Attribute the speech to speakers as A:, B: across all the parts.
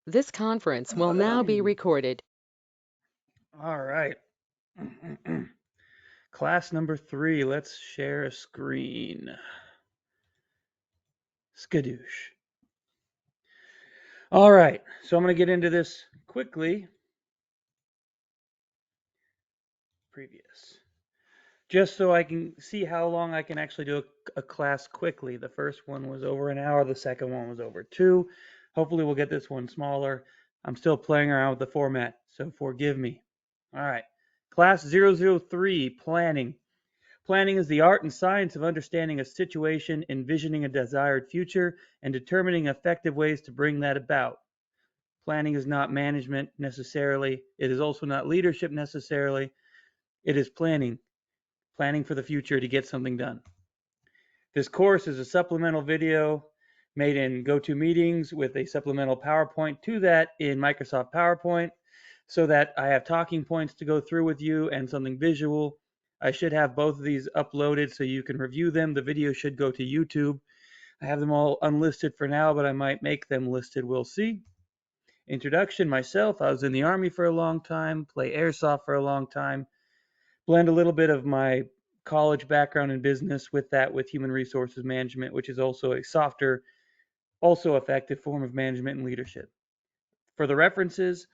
A: This conference will now be recorded.
B: All right. Class number 3, let's share a screen. Skadoosh. All right, so I'm going to get into this quickly. Previous. Just so I can see how long I can actually do a class quickly. The first one was over an hour, the second one was over 2. Hopefully we'll get this one smaller. I'm still playing around with the format, so forgive me. All right. Class 003, Planning. Planning is the art and science of understanding a situation, envisioning a desired future, and determining effective ways to bring that about. Planning is not management necessarily. It is also not leadership necessarily. It is planning for the future to get something done. This course is a supplemental video made in GoToMeetings with a supplemental PowerPoint to that in Microsoft PowerPoint so that I have talking points to go through with you and something visual. I should have both of these uploaded so you can review them. The video should go to YouTube. I have them all unlisted for now, but I might make them listed. We'll see. Introduction, myself. I was in the Army for a long time, play airsoft for a long time, blend a little bit of my college background in business with that with human resources management, which is also a softer, also effective form of management and leadership. For the references,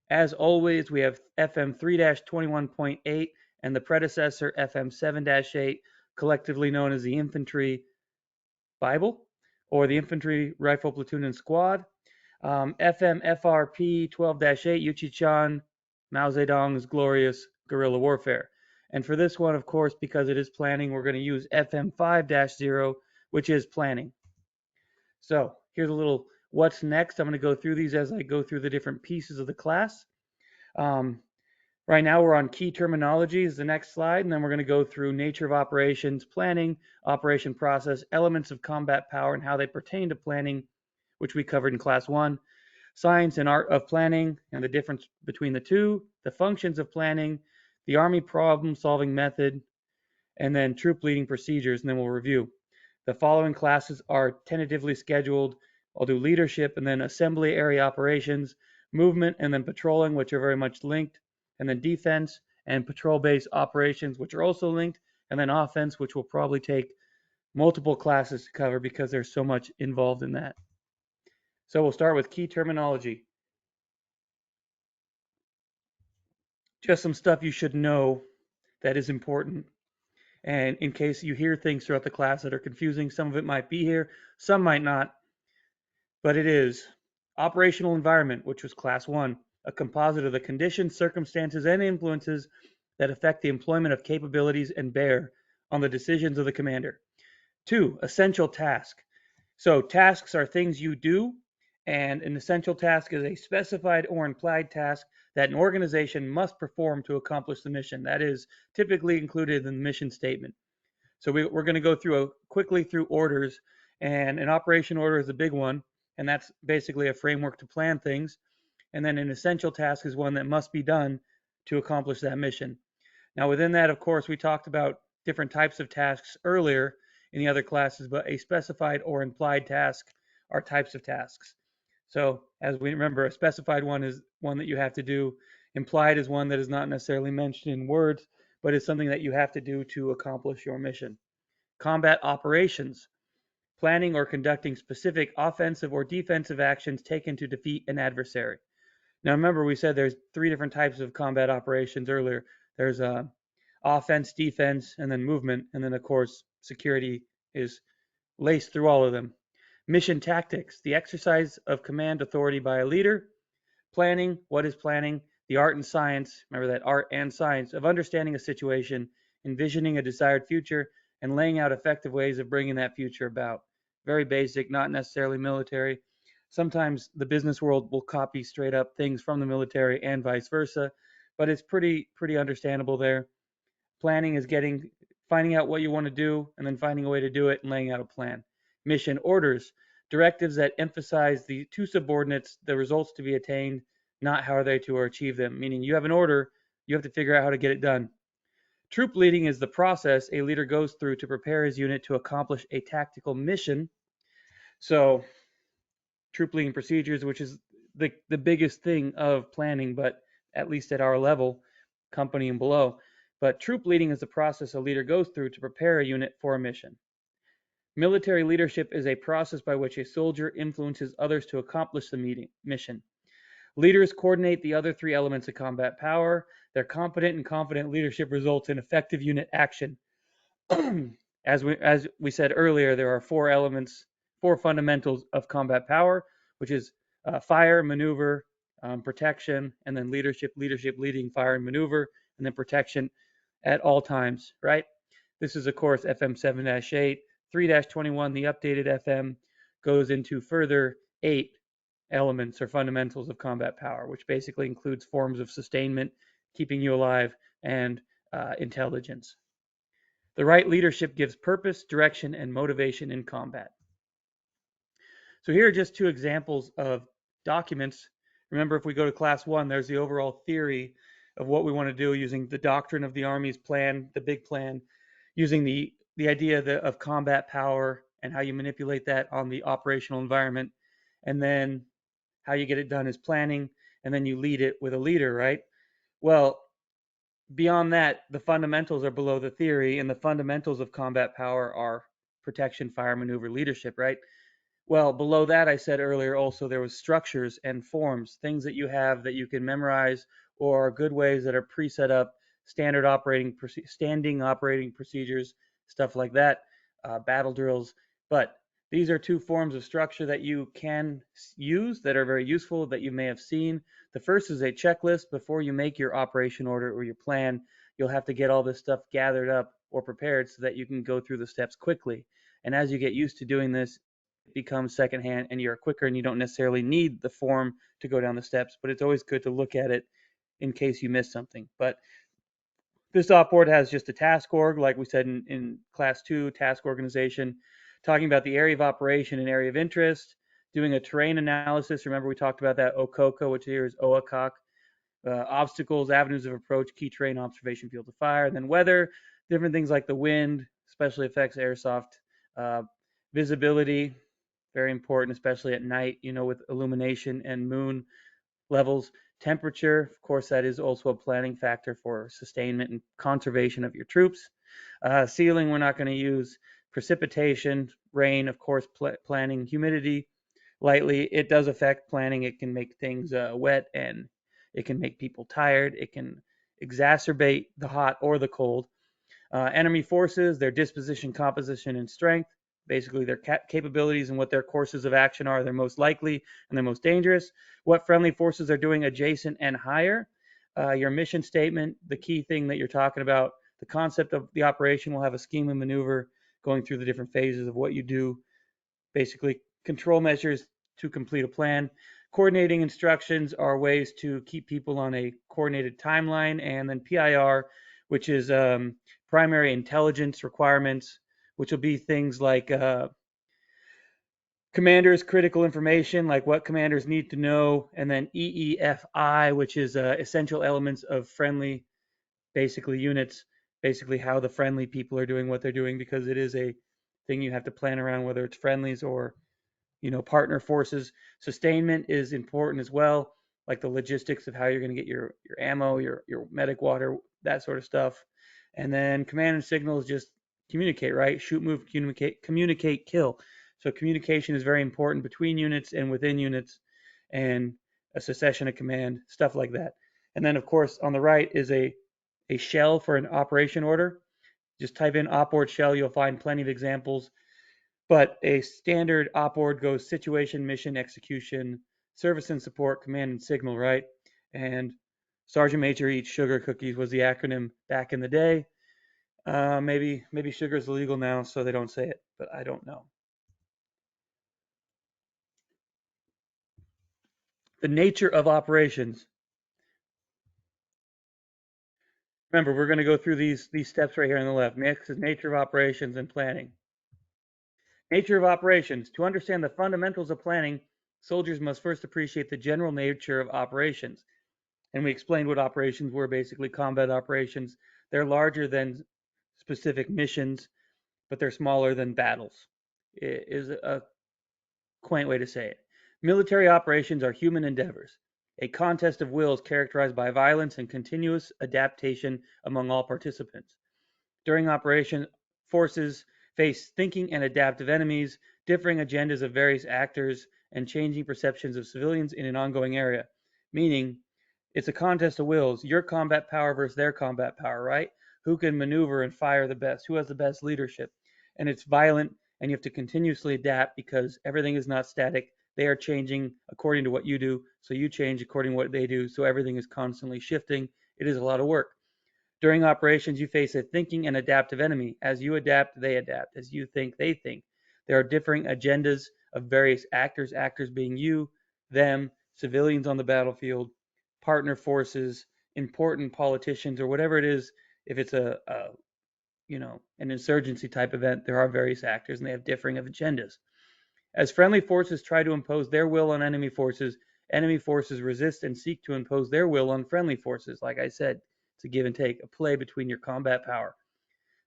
B: as always, we have FM 3-21.8 and the predecessor FM 7-8, collectively known as the Infantry Bible or the Infantry Rifle Platoon and Squad. FM FRP 12-8, Yuchi-chan, Mao Zedong's glorious guerrilla warfare. And for this one, of course, because it is planning, we're going to use FM 5-0, which is planning. So here's a little what's next. I'm going to go through these as I go through the different pieces of the class. Right now we're on key terminology is the next slide, and then we're going to go through nature of operations, planning, operation process, elements of combat power, and how they pertain to planning, which we covered in class 1. Science and art of planning and the difference between the two, the functions of planning, the Army problem-solving method, and then troop leading procedures, and then we'll review. The following classes are tentatively scheduled. I'll do leadership and then assembly area operations, movement, and then patrolling, which are very much linked, and then defense and patrol-based operations, which are also linked, and then offense, which will probably take multiple classes to cover because there's so much involved in that. So we'll start with key terminology. Just some stuff you should know that is important. And in case you hear things throughout the class that are confusing, some of it might be here, some might not, but it is operational environment, which was class 1, a composite of the conditions, circumstances, and influences that affect the employment of capabilities and bear on the decisions of the commander. 2, essential task. So tasks are things you do, and an essential task is a specified or implied task that an organization must perform to accomplish the mission. That is typically included in the mission statement. So we're going to go through quickly through orders, and an operation order is a big one, and that's basically a framework to plan things. And then an essential task is one that must be done to accomplish that mission. Now, within that, of course, we talked about different types of tasks earlier in the other classes, but a specified or implied task are types of tasks. So, as we remember, a specified one is one that you have to do. Implied is one that is not necessarily mentioned in words, but is something that you have to do to accomplish your mission. Combat operations, planning or conducting specific offensive or defensive actions taken to defeat an adversary. Now, remember, we said there's 3 different types of combat operations earlier. There's offense, defense, and then movement. And then, of course, security is laced through all of them. Mission tactics, the exercise of command authority by a leader. Planning, what is planning? The art and science, remember that art and science, of understanding a situation, envisioning a desired future, and laying out effective ways of bringing that future about. Very basic, not necessarily military. Sometimes the business world will copy straight up things from the military and vice versa, but it's pretty understandable there. Planning is finding out what you want to do and then finding a way to do it and laying out a plan. Mission orders, directives that emphasize the two subordinates, the results to be attained, not how are they to achieve them. Meaning you have an order, you have to figure out how to get it done. Troop leading is the process a leader goes through to prepare his unit to accomplish a tactical mission. So troop leading procedures, which is the biggest thing of planning, but at least at our level, company and below. But troop leading is the process a leader goes through to prepare a unit for a mission. Military leadership is a process by which a soldier influences others to accomplish the mission. Leaders coordinate the other three elements of combat power. Their competent and confident leadership results in effective unit action. As we said earlier, there are four elements, four fundamentals of combat power, which is fire, maneuver, protection, and then leadership. Leadership leading, fire, and maneuver, and then protection at all times. Right. This is of course FM 7-8, 3-21. The updated FM goes into further 8 elements or fundamentals of combat power, which basically includes forms of sustainment, keeping you alive, and intelligence. The right leadership gives purpose, direction, and motivation in combat. So here are just two examples of documents. Remember, if we go to class 1, there's the overall theory of what we want to do using the doctrine of the Army's plan, the big plan, using the idea of combat power and how you manipulate that on the operational environment, and then how you get it done is planning, and then you lead it with a leader, right? Well, beyond that, the fundamentals are below the theory, and the fundamentals of combat power are protection, fire, maneuver, leadership, right? Well, below that, I said earlier also there was structures and forms, things that you have that you can memorize, or good ways that are pre-set up, standing operating procedures, stuff like that, battle drills. But these are two forms of structure that you can use that are very useful that you may have seen. The first is a checklist. Before you make your operation order or your plan, you'll have to get all this stuff gathered up or prepared so that you can go through the steps quickly. And as you get used to doing this, it becomes secondhand and you're quicker and you don't necessarily need the form to go down the steps, but it's always good to look at it in case you miss something. But this op board has just a task org, like we said in class 2, task organization, talking about the area of operation and area of interest, doing a terrain analysis. Remember, we talked about that OCOCA, which here is OACOC, obstacles, avenues of approach, key terrain, observation, field of fire, and then weather, different things like the wind, special effects, airsoft, uh, visibility, very important, especially at night, with illumination and moon levels. Temperature, of course, that is also a planning factor for sustainment and conservation of your troops. Ceiling, we're not going to use. Precipitation, rain, of course, planning. Humidity, lightly. It does affect planning. It can make things wet and it can make people tired. It can exacerbate the hot or the cold. Enemy forces, their disposition, composition, and strength, basically their capabilities and what their courses of action are. They're most likely and they're most dangerous. What friendly forces are doing adjacent and higher. Your mission statement, the key thing that you're talking about, the concept of the operation will have a scheme and maneuver going through the different phases of what you do, basically control measures to complete a plan. Coordinating instructions are ways to keep people on a coordinated timeline, and then PIR, which is primary intelligence requirements, which will be things like commanders' critical information, like what commanders need to know, and then EEFI, which is essential elements of friendly, basically units, basically how the friendly people are doing what they're doing, because it is a thing you have to plan around, whether it's friendlies or partner forces. Sustainment is important as well, like the logistics of how you're going to get your ammo, your medic water, that sort of stuff. And then command and signal is just communicate, right? Shoot, move, communicate, kill. So communication is very important between units and within units, and a succession of command, stuff like that. And then of course on the right is a shell for an operation order. Just type in op shell, you'll find plenty of examples. But a standard op board goes situation, mission, execution, service and support, command and signal, right? And Sergeant Major eats sugar cookies was the acronym back in the day. Maybe sugar is illegal now, so they don't say it, but I don't know. The nature of operations. Remember, we're going to go through these steps right here on the left. Next is nature of operations and planning. Nature of operations. To understand the fundamentals of planning, soldiers must first appreciate the general nature of operations. And we explained what operations were, basically combat operations. They're larger than specific missions, but they're smaller than battles, is a quaint way to say it. Military operations are human endeavors, a contest of wills characterized by violence and continuous adaptation among all participants. During operation, forces face thinking and adaptive enemies, differing agendas of various actors, and changing perceptions of civilians in an ongoing area. Meaning, it's a contest of wills, your combat power versus their combat power, right? Who can maneuver and fire the best? Who has the best leadership? And it's violent, and you have to continuously adapt because everything is not static. They are changing according to what you do, so you change according to what they do, so everything is constantly shifting. It is a lot of work. During operations, you face a thinking and adaptive enemy. As you adapt, they adapt. As you think, they think. There are differing agendas of various actors, actors being you, them, civilians on the battlefield, partner forces, important politicians, or whatever it is. If it's an insurgency type event, there are various actors and they have differing of agendas. As friendly forces try to impose their will on enemy forces resist and seek to impose their will on friendly forces. Like I said, it's a give and take, a play between your combat power.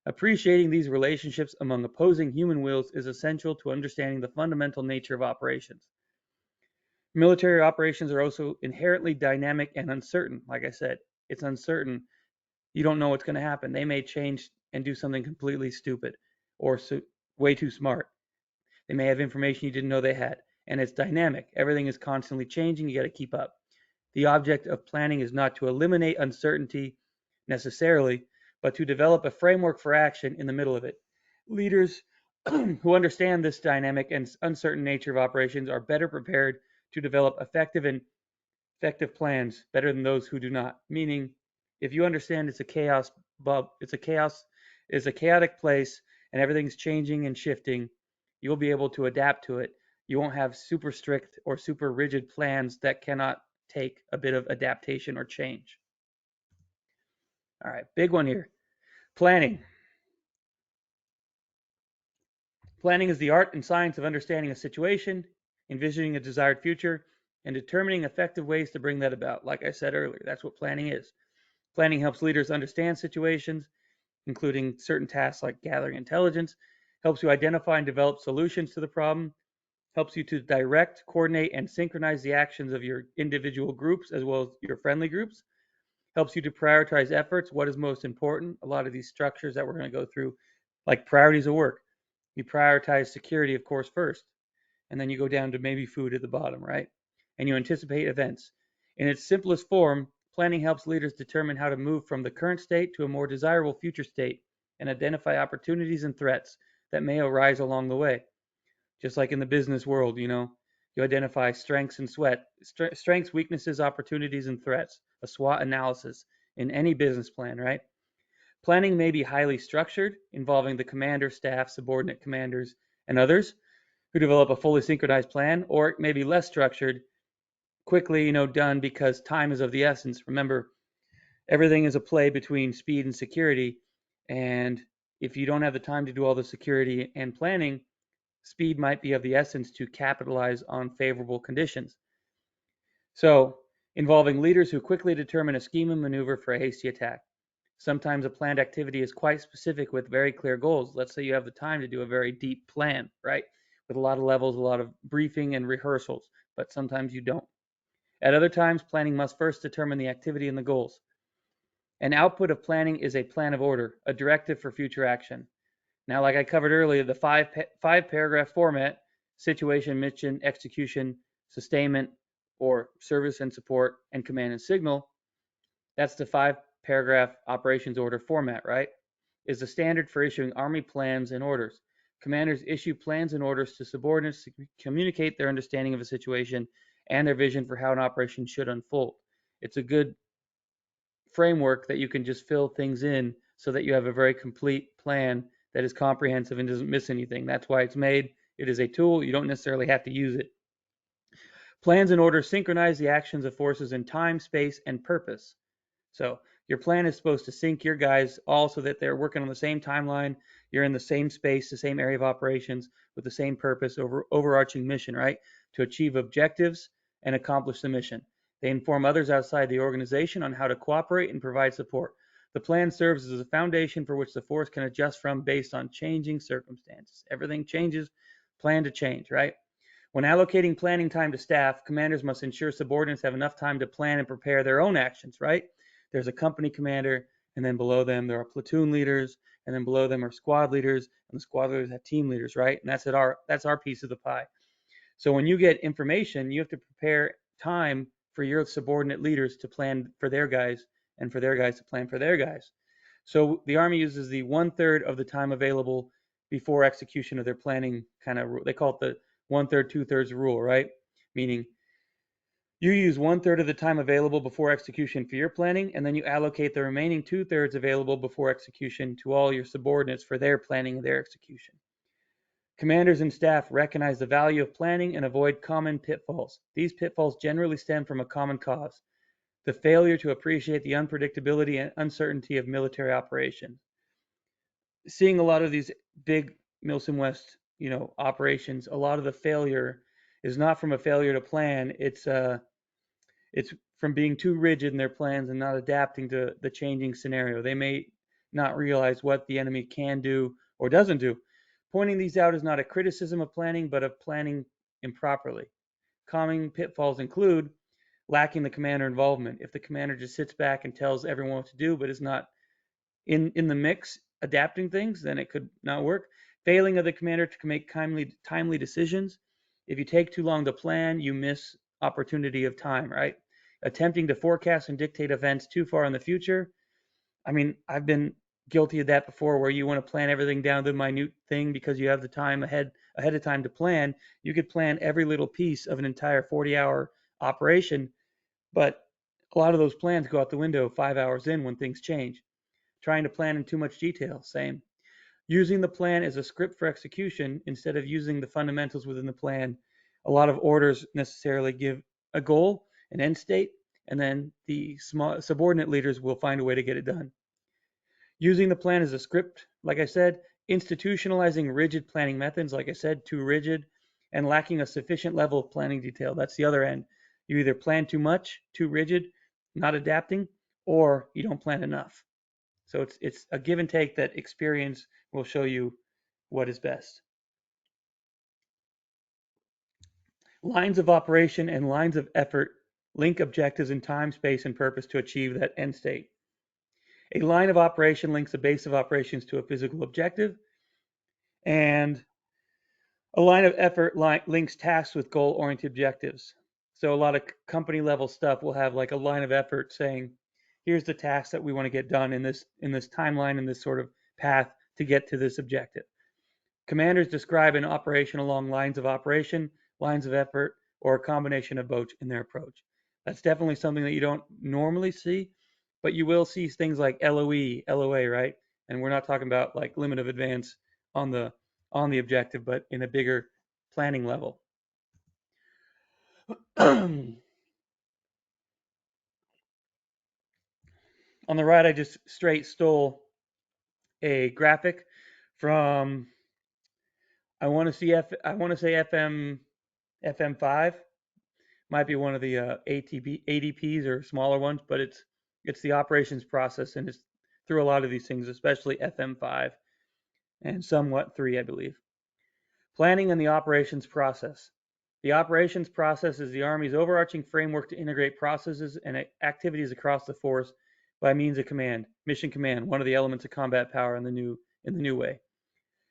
B: Appreciating these relationships among opposing human wills is essential to understanding the fundamental nature of operations. Military operations are also inherently dynamic and uncertain. Like I said, it's uncertain. You don't know what's going to happen. They may change and do something completely stupid or way too smart. They may have information you didn't know they had. And it's dynamic. Everything is constantly changing. You got to keep up. The object of planning is not to eliminate uncertainty necessarily, but to develop a framework for action in the middle of it. Leaders who understand this dynamic and uncertain nature of operations are better prepared to develop effective plans better than those who do not. Meaning, if you understand it's a chaotic place, and everything's changing and shifting, you'll be able to adapt to it. You won't have super strict or super rigid plans that cannot take a bit of adaptation or change. All right, big one here. Planning. Planning is the art and science of understanding a situation, envisioning a desired future, and determining effective ways to bring that about. Like I said earlier, that's what planning is. Planning helps leaders understand situations, including certain tasks like gathering intelligence, helps you identify and develop solutions to the problem, helps you to direct, coordinate, and synchronize the actions of your individual groups as well as your friendly groups, helps you to prioritize efforts, what is most important. A lot of these structures that we're going to go through, like priorities of work, you prioritize security, of course, first, and then you go down to maybe food at the bottom, right? And you anticipate events. In its simplest form, planning helps leaders determine how to move from the current state to a more desirable future state and identify opportunities and threats that may arise along the way. Just like in the business world, you identify strengths and strengths, weaknesses, opportunities, and threats, a SWOT analysis in any business plan, right? Planning may be highly structured, involving the commander, staff, subordinate commanders, and others who develop a fully synchronized plan, or it may be less structured, quickly, done because time is of the essence. Remember, everything is a play between speed and security, and if you don't have the time to do all the security and planning, speed might be of the essence to capitalize on favorable conditions. So, involving leaders who quickly determine a scheme and maneuver for a hasty attack. Sometimes a planned activity is quite specific with very clear goals. Let's say you have the time to do a very deep plan, right? With a lot of levels, a lot of briefing and rehearsals, but sometimes you don't. At other times, planning must first determine the activity and the goals. An output of planning is a plan of order, a directive for future action. Now, like I covered earlier, the five paragraph format, situation, mission, execution, sustainment, or service and support, and command and signal, that's the 5 paragraph operations order format, right? Is the standard for issuing Army plans and orders. Commanders issue plans and orders to subordinates to communicate their understanding of a situation and their vision for how an operation should unfold. It's a good framework that you can just fill things in so that you have a very complete plan that is comprehensive and doesn't miss anything. That's why it's made. It is a tool. You don't necessarily have to use it. Plans and orders synchronize the actions of forces in time, space, and purpose. So your plan is supposed to sync your guys all so that they're working on the same timeline. You're in the same space, the same area of operations with the same purpose, overarching mission, right? To achieve objectives and accomplish the mission. They inform others outside the organization on how to cooperate and provide support. The plan serves as a foundation for which the force can adjust from based on changing circumstances. Everything changes, plan to change, right? When allocating planning time to staff, commanders must ensure subordinates have enough time to plan and prepare their own actions, right? There's a company commander, and then below them there are platoon leaders, and then below them are squad leaders, and the squad leaders have team leaders, right? And that's our piece of the pie. So when you get information, you have to prepare time for your subordinate leaders to plan for their guys and for their guys to plan for their guys. So the Army uses the 1/3 of the time available before execution of their planning kind of, they call it the 1/3, 2/3 rule, right? Meaning you use 1/3 of the time available before execution for your planning, and then you allocate the remaining 2/3 available before execution to all your subordinates for their planning and their execution. Commanders and staff recognize the value of planning and avoid common pitfalls. These pitfalls generally stem from a common cause: the failure to appreciate the unpredictability and uncertainty of military operations. Seeing a lot of these big Milsim West, operations, a lot of the failure is not from a failure to plan. It's from being too rigid in their plans and not adapting to the changing scenario. They may not realize what the enemy can do or doesn't do. Pointing these out is not a criticism of planning, but of planning improperly. Common pitfalls include lacking the commander involvement. If the commander just sits back and tells everyone what to do, but is not in the mix adapting things, then it could not work. Failing of the commander to make timely decisions. If you take too long to plan, you miss opportunity of time, right? Attempting to forecast and dictate events too far in the future. I mean, I've been guilty of that before, where you want to plan everything down to the minute thing because you have the time ahead of time to plan. You could plan every little piece of an entire 40-hour operation, but a lot of those plans go out the window 5 hours in when things change. Trying to plan in too much detail, same. Using the plan as a script for execution instead of using the fundamentals within the plan. A lot of orders necessarily give a goal, an end state, and then the small subordinate leaders will find a way to get it done. Using the plan as a script, like I said, institutionalizing rigid planning methods, like I said, too rigid, and lacking a sufficient level of planning detail. That's the other end. You either plan too much, too rigid, not adapting, or you don't plan enough. So it's a give and take that experience will show you what is best. Lines of operation and lines of effort link objectives in time, space, and purpose to achieve that end state. A line of operation links a base of operations to a physical objective, and a line of effort links tasks with goal-oriented objectives. So a lot of company level stuff will have like a line of effort saying, here's the tasks that we want to get done in this timeline, in this sort of path to get to this objective. Commanders describe an operation along lines of operation, lines of effort, or a combination of both in their approach. That's definitely something that you don't normally see, but you will see things like LOE, LOA, right? And we're not talking about like limit of advance on the objective, but in a bigger planning level. On the right, I just straight stole a graphic from I want to say FM5, might be one of the ADPs or smaller ones, but it's the operations process, and it's through a lot of these things, especially FM5 and somewhat 3, I believe. Planning and the operations process. The operations process is the Army's overarching framework to integrate processes and activities across the force by means of command, mission command, one of the elements of combat power in the new way.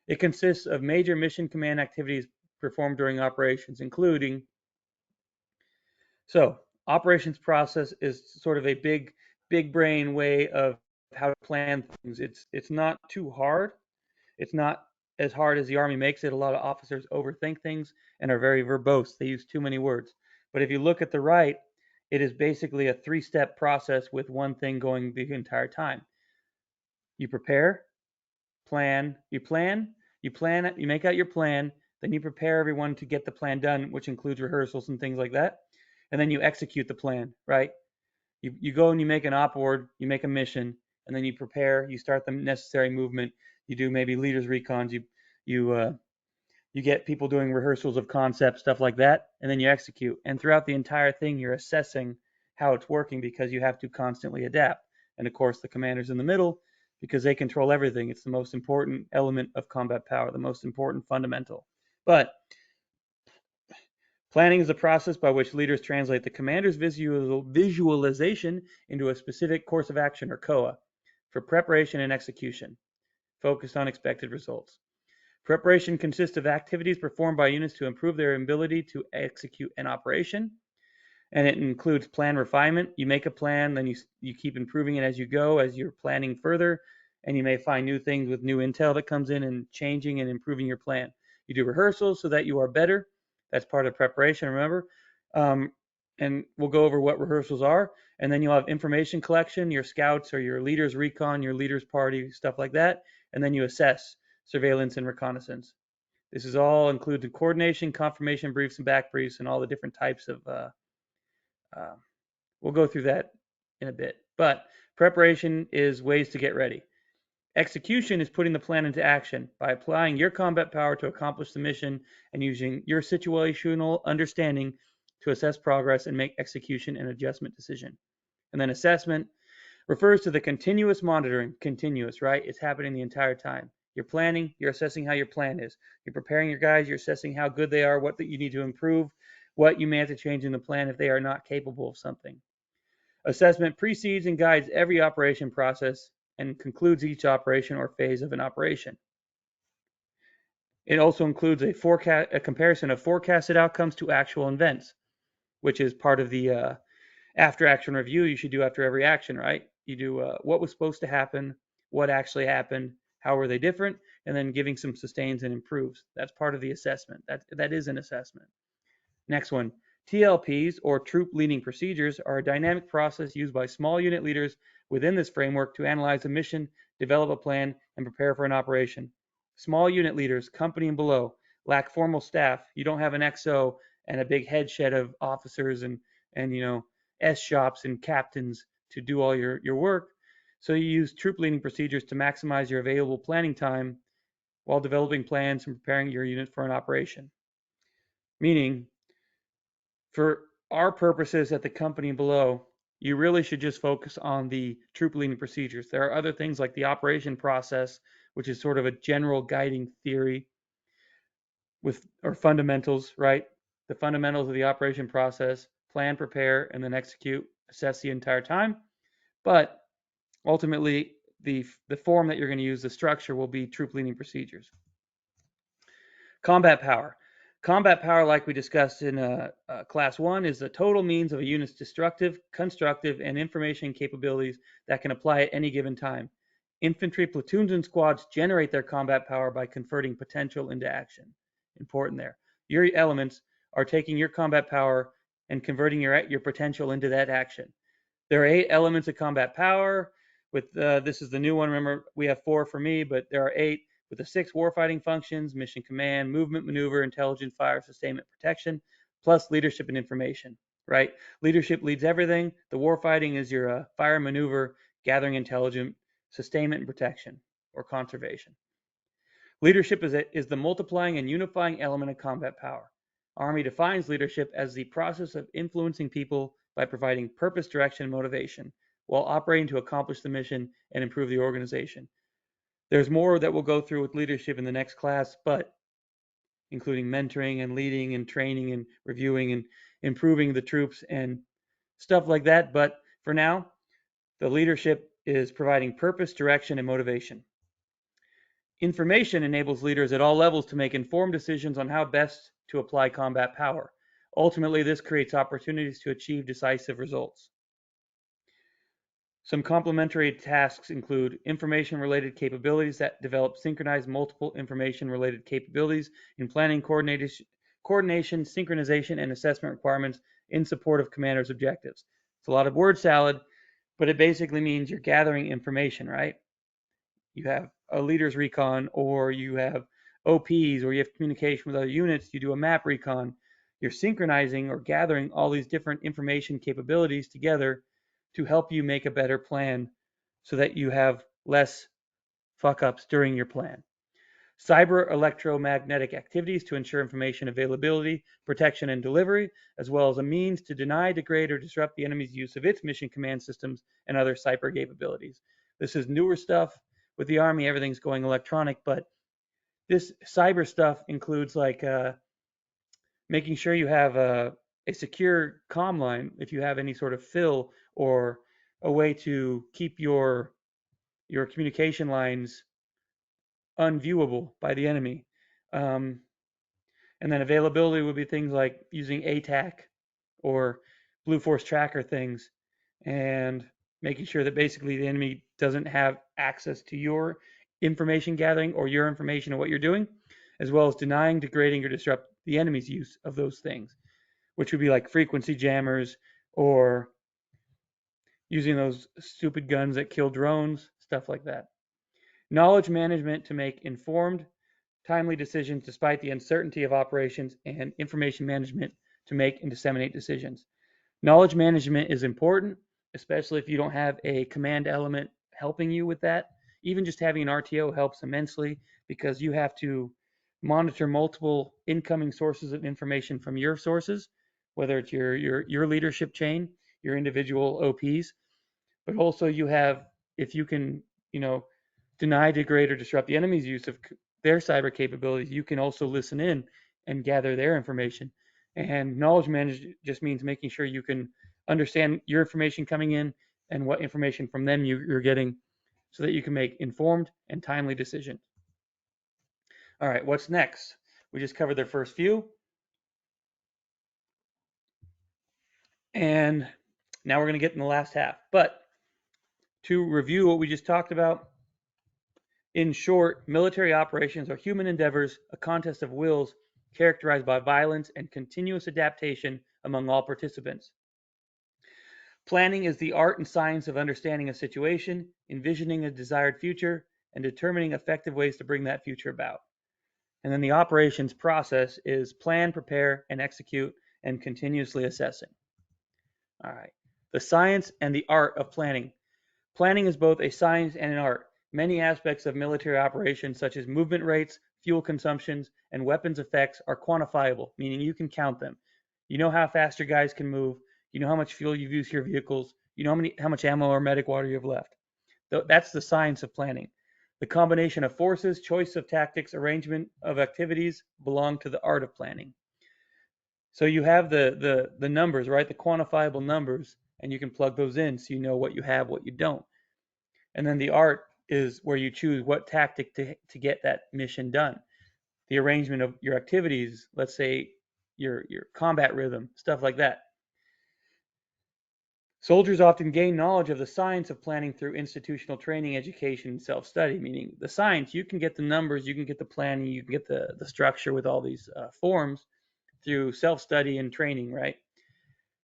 B: It consists of major mission command activities performed during operations, including operations process is sort of a big brain way of how to plan things. It's not too hard. It's not as hard as the Army makes it. A lot of officers overthink things and are very verbose. They use too many words. But if you look at the right, it is basically a 3-step process with one thing going the entire time. You prepare, you make out your plan, then you prepare everyone to get the plan done, which includes rehearsals and things like that. And then you execute the plan, right? You go and you make an op board, you make a mission, and then you prepare, you start the necessary movement, you do maybe leaders recons, you get people doing rehearsals of concepts, stuff like that, and then you execute. And throughout the entire thing, you're assessing how it's working because you have to constantly adapt. And of course, the commander's in the middle because they control everything. It's the most important element of combat power, the most important fundamental. But Planning is the process by which leaders translate the commander's visualization into a specific course of action, or COA, for preparation and execution, focused on expected results. Preparation consists of activities performed by units to improve their ability to execute an operation, and it includes plan refinement. You make a plan, then you keep improving it as you go, as you're planning further, and you may find new things with new intel that comes in and changing and improving your plan. You do rehearsals so that you are better. That's part of preparation, remember. Um, and we'll go over what rehearsals are. And then you'll have information collection, your scouts or your leaders recon, your leaders party, stuff like that. And then you assess surveillance and reconnaissance. This is all includes in coordination, confirmation briefs, and back briefs, and all the different types of uh, we'll go through that in a bit. But preparation is ways to get ready. Execution is putting the plan into action by applying your combat power to accomplish the mission and using your situational understanding to assess progress and make execution and adjustment decision. And then assessment refers to the continuous monitoring. Continuous, right? It's happening the entire time. You're planning, you're assessing how your plan is. You're preparing your guys, you're assessing how good they are, what that you need to improve, what you may have to change in the plan if they are not capable of something. Assessment precedes and guides every operation process and concludes each operation or phase of an operation. It also includes a comparison of forecasted outcomes to actual events, which is part of the after action review you should do after every action, right? You do what was supposed to happen, what actually happened, how were they different, and then giving some sustains and improves. That's part of the assessment. That is an assessment. Next one, TLPs, or Troop Leading Procedures, are a dynamic process used by small unit leaders within this framework to analyze a mission, develop a plan, and prepare for an operation. Small unit leaders, company and below, lack formal staff. You don't have an XO and a big head shed of officers and S shops and captains to do all your work. So you use troop leading procedures to maximize your available planning time while developing plans and preparing your unit for an operation. Meaning, for our purposes at the company below, you really should just focus on the troop leading procedures. There are other things like the operation process, which is sort of a general guiding theory or fundamentals, right? The fundamentals of the operation process: plan, prepare, and then execute, assess the entire time. But ultimately, the form that you're going to use, the structure, will be troop leading procedures. Combat power. Combat power, like we discussed in Class 1, is the total means of a unit's destructive, constructive, and information capabilities that can apply at any given time. Infantry platoons and squads generate their combat power by converting potential into action. Important there. Your elements are taking your combat power and converting your potential into that action. There are 8 elements of combat power. With this is the new one. Remember, we have 4 for me, but there are 8 with the 6 warfighting functions: mission command, movement, maneuver, intelligence, fire, sustainment, protection, plus leadership and information, right? Leadership leads everything. The warfighting is your fire, maneuver, gathering intelligence, sustainment, and protection, or conservation. Leadership is the multiplying and unifying element of combat power. Army defines leadership as the process of influencing people by providing purpose, direction, and motivation, while operating to accomplish the mission and improve the organization. There's more that we'll go through with leadership in the next class, but including mentoring and leading and training and reviewing and improving the troops and stuff like that. But for now, the leadership is providing purpose, direction, and motivation. Information enables leaders at all levels to make informed decisions on how best to apply combat power. Ultimately, this creates opportunities to achieve decisive results. Some complementary tasks include information-related capabilities that develop synchronized multiple information-related capabilities in planning, coordination, synchronization, and assessment requirements in support of commanders' objectives. It's a lot of word salad, but it basically means you're gathering information, right? You have a leader's recon, or you have OPs, or you have communication with other units, you do a map recon. You're synchronizing or gathering all these different information capabilities together to help you make a better plan so that you have less fuck ups during your plan. Cyber electromagnetic activities to ensure information availability, protection, and delivery, as well as a means to deny, degrade, or disrupt the enemy's use of its mission command systems and other cyber capabilities. This is newer stuff. With the Army, everything's going electronic, but this cyber stuff includes like making sure you have a secure comm line if you have any sort of fill or a way to keep your communication lines unviewable by the enemy. Um, and then availability would be things like using ATAC or Blue Force tracker things and making sure that basically the enemy doesn't have access to your information gathering or your information of what you're doing, as well as denying, degrading, or disrupt the enemy's use of those things, which would be like frequency jammers or using those stupid guns that kill drones, stuff like that. Knowledge management to make informed, timely decisions despite the uncertainty of operations, and information management to make and disseminate decisions. Knowledge management is important, especially if you don't have a command element helping you with that. Even just having an RTO helps immensely because you have to monitor multiple incoming sources of information from your sources, whether it's your leadership chain, your individual OPs, but also you have, if you can, you know, deny, degrade, or disrupt the enemy's use of their cyber capabilities, you can also listen in and gather their information. And knowledge management just means making sure you can understand your information coming in and what information from them you're getting so that you can make informed and timely decisions. All right, what's next? We just covered their first few. And now we're going to get in the last half. But to review what we just talked about, in short, military operations are human endeavors, a contest of wills characterized by violence and continuous adaptation among all participants. Planning is the art and science of understanding a situation, envisioning a desired future, and determining effective ways to bring that future about. And then the operations process is plan, prepare, and execute, and continuously assessing. All right. The science and the art of planning. Planning is both a science and an art. Many aspects of military operations, such as movement rates, fuel consumptions, and weapons effects, are quantifiable, meaning you can count them. You know how fast your guys can move. You know how much fuel you've used your vehicles. You know how much ammo or medic water you have left. That's the science of planning. The combination of forces, choice of tactics, arrangement of activities belong to the art of planning. So you have the numbers, right? The quantifiable numbers, and you can plug those in so you know what you have, what you don't. And then the art is where you choose what tactic to get that mission done. The arrangement of your activities, let's say your combat rhythm, stuff like that. Soldiers often gain knowledge of the science of planning through institutional training, education, and self-study, meaning the science, you can get the numbers, you can get the planning, you can get the structure with all these forms through self-study and training, right?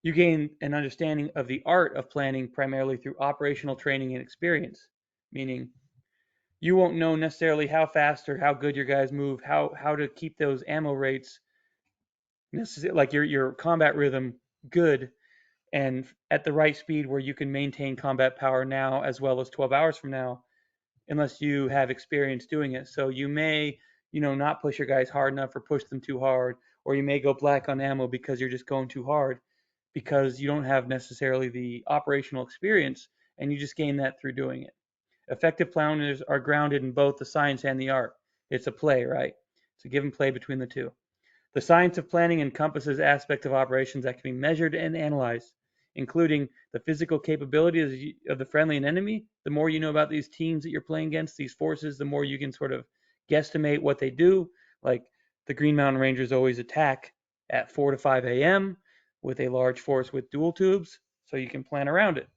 B: You gain an understanding of the art of planning primarily through operational training and experience, meaning you won't know necessarily how fast or how good your guys move, how to keep those ammo rates, like your combat rhythm, good and at the right speed where you can maintain combat power now as well as 12 hours from now, unless you have experience doing it. So you may, not push your guys hard enough or push them too hard, or you may go black on ammo because you're just going too hard because you don't have necessarily the operational experience and you just gain that through doing it. Effective planners are grounded in both the science and the art. It's a play, right? It's a give and play between the two. The science of planning encompasses aspects of operations that can be measured and analyzed, including the physical capabilities of the friendly and enemy. The more you know about these teams that you're playing against, these forces, the more you can sort of guesstimate what they do. Like the Green Mountain Rangers always attack at 4 to 5 a.m. with a large force with dual tubes, so you can plan around it.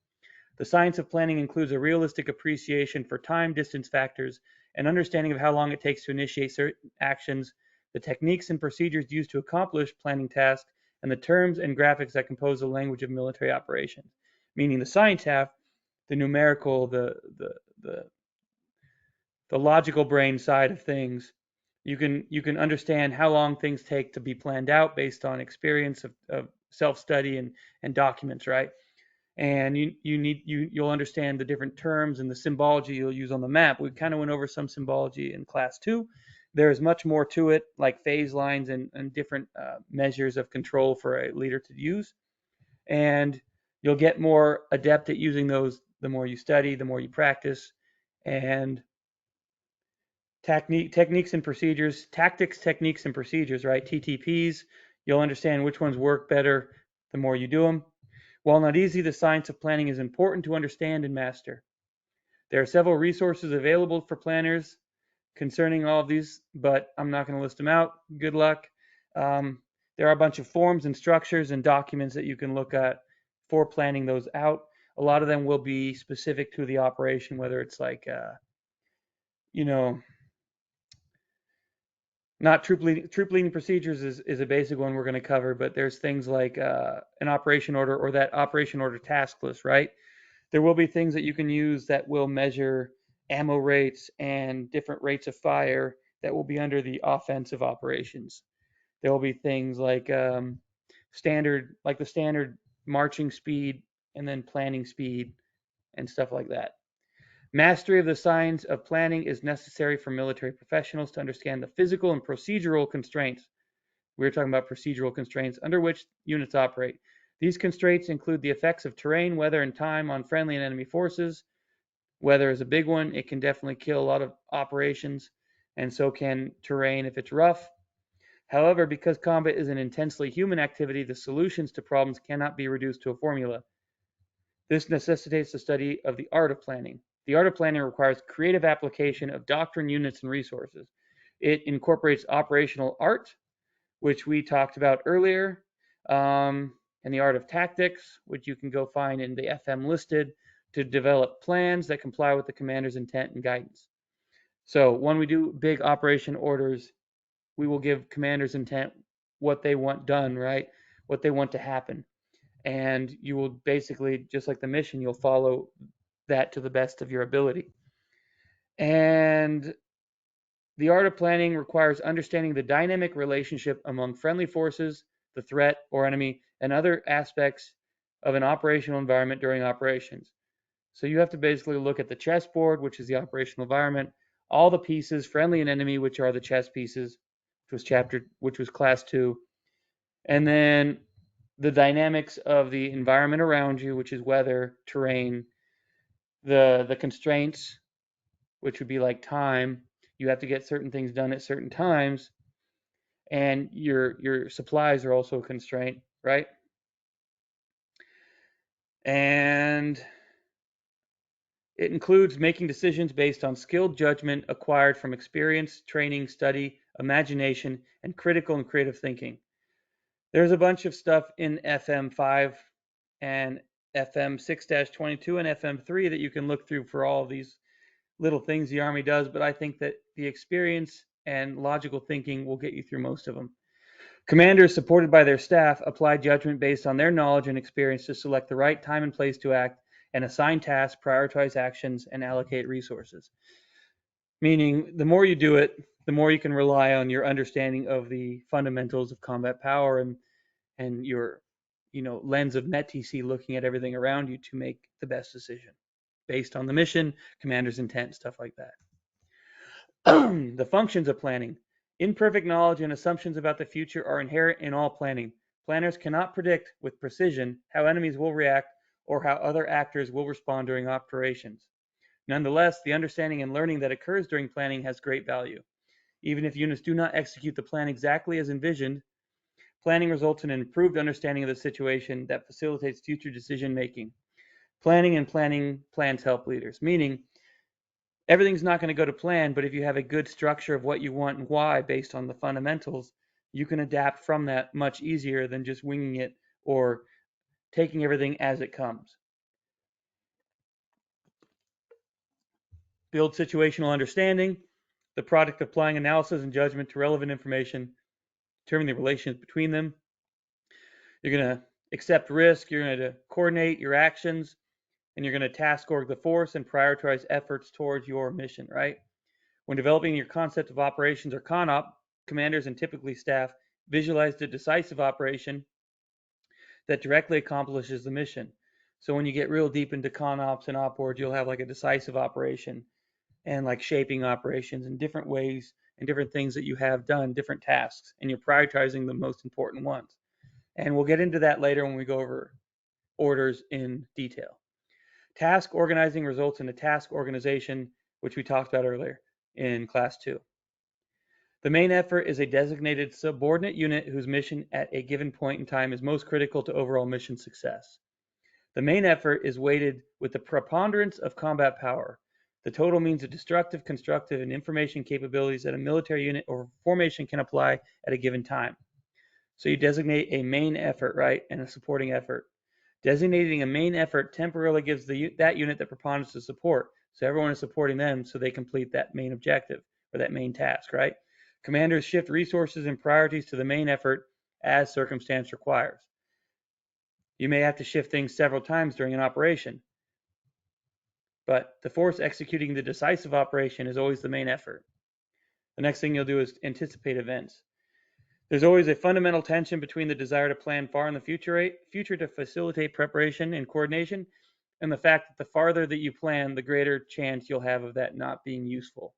B: The science of planning includes a realistic appreciation for time, distance factors, an understanding of how long it takes to initiate certain actions, the techniques and procedures used to accomplish planning tasks, and the terms and graphics that compose the language of military operations. Meaning the science half, the numerical, the logical brain side of things, you can understand how long things take to be planned out based on experience of self-study and documents, right? And you'll understand the different terms and the symbology you'll use on the map. We kind of went over some symbology in class 2. There is much more to it, like phase lines and different measures of control for a leader to use. And you'll get more adept at using those the more you study, the more you practice. And techniques and procedures, tactics, techniques, and procedures, right? TTPs. You'll understand which ones work better the more you do them. While not easy, the science of planning is important to understand and master. There are several resources available for planners concerning all of these, but I'm not going to list them out. Good luck. Um, there are a bunch of forms and structures and documents that you can look at for planning those out. A lot of them will be specific to the operation, whether it's like, you know, not troop leading procedures is a basic one we're going to cover, but there's things like an operation order or that operation order task list, right? There will be things that you can use that will measure ammo rates and different rates of fire that will be under the offensive operations. There will be things like the standard marching speed and then planning speed and stuff like that. Mastery of the science of planning is necessary for military professionals to understand the physical and procedural constraints. We're talking about procedural constraints under which units operate. These constraints include the effects of terrain, weather, and time on friendly and enemy forces. Weather is a big one. It can definitely kill a lot of operations, and so can terrain if it's rough. However, because combat is an intensely human activity, the solutions to problems cannot be reduced to a formula. This necessitates the study of the art of planning. The art of planning requires creative application of doctrine, units, and resources. It incorporates operational art, which we talked about earlier, and the art of tactics, which you can go find in the FM listed, to develop plans that comply with the commander's intent and guidance. So when we do big operation orders, we will give commanders intent, what they want done, right? What they want to happen. And you will basically, just like the mission, you'll follow that to the best of your ability. And the art of planning requires understanding the dynamic relationship among friendly forces, the threat or enemy, and other aspects of an operational environment during operations. So you have to basically look at the chessboard, which is the operational environment, all the pieces, friendly and enemy, which are the chess pieces, which was class 2, and then the dynamics of the environment around you, which is weather, terrain, the constraints, which would be like time. You have to get certain things done at certain times, and your supplies are also a constraint, right? And it includes making decisions based on skilled judgment acquired from experience, training, study, imagination, and critical and creative thinking. There's a bunch of stuff in FM5 and FM 6-22 and FM3 that you can look through for all of these little things the Army does, but I think that the experience and logical thinking will get you through most of them. Commanders, supported by their staff, apply judgment based on their knowledge and experience to select the right time and place to act and assign tasks, prioritize actions, and allocate resources. Meaning, the more you do it, the more you can rely on your understanding of the fundamentals of combat power and your lens of NetTC looking at everything around you to make the best decision based on the mission, commander's intent, stuff like that. The functions of planning. Imperfect knowledge and assumptions about the future are inherent in all planning. Planners cannot predict with precision how enemies will react or how other actors will respond during operations. Nonetheless, the understanding and learning that occurs during planning has great value. Even if units do not execute the plan exactly as envisioned, planning results in an improved understanding of the situation that facilitates future decision making. Planning and planning plans help leaders, meaning everything's not going to go to plan, but if you have a good structure of what you want and why based on the fundamentals, you can adapt from that much easier than just winging it or taking everything as it comes. Build situational understanding, the product of applying analysis and judgment to relevant information, determine the relations between them. You're going to accept risk, you're going to coordinate your actions, and you're going to task org the force and prioritize efforts towards your mission, right? When developing your concept of operations or CONOP, commanders and typically staff visualize the decisive operation that directly accomplishes the mission. So when you get real deep into CONOPs and OPORs, you'll have like a decisive operation and like shaping operations in different ways and different things that you have done, different tasks, and you're prioritizing the most important ones. And we'll get into that later when we go over orders in detail. Task organizing results in a task organization, which we talked about earlier in class 2. The main effort is a designated subordinate unit whose mission at a given point in time is most critical to overall mission success. The main effort is weighted with the preponderance of combat power, the total means of destructive, constructive, and information capabilities that a military unit or formation can apply at a given time. So you designate a main effort, right, and a supporting effort. Designating a main effort temporarily gives that unit the preponderance of support. So everyone is supporting them so they complete that main objective or that main task, right? Commanders shift resources and priorities to the main effort as circumstance requires. You may have to shift things several times during an operation, but the force executing the decisive operation is always the main effort. The next thing you'll do is anticipate events. There's always a fundamental tension between the desire to plan far in the future to facilitate preparation and coordination, and the fact that the farther that you plan, the greater chance you'll have of that not being useful.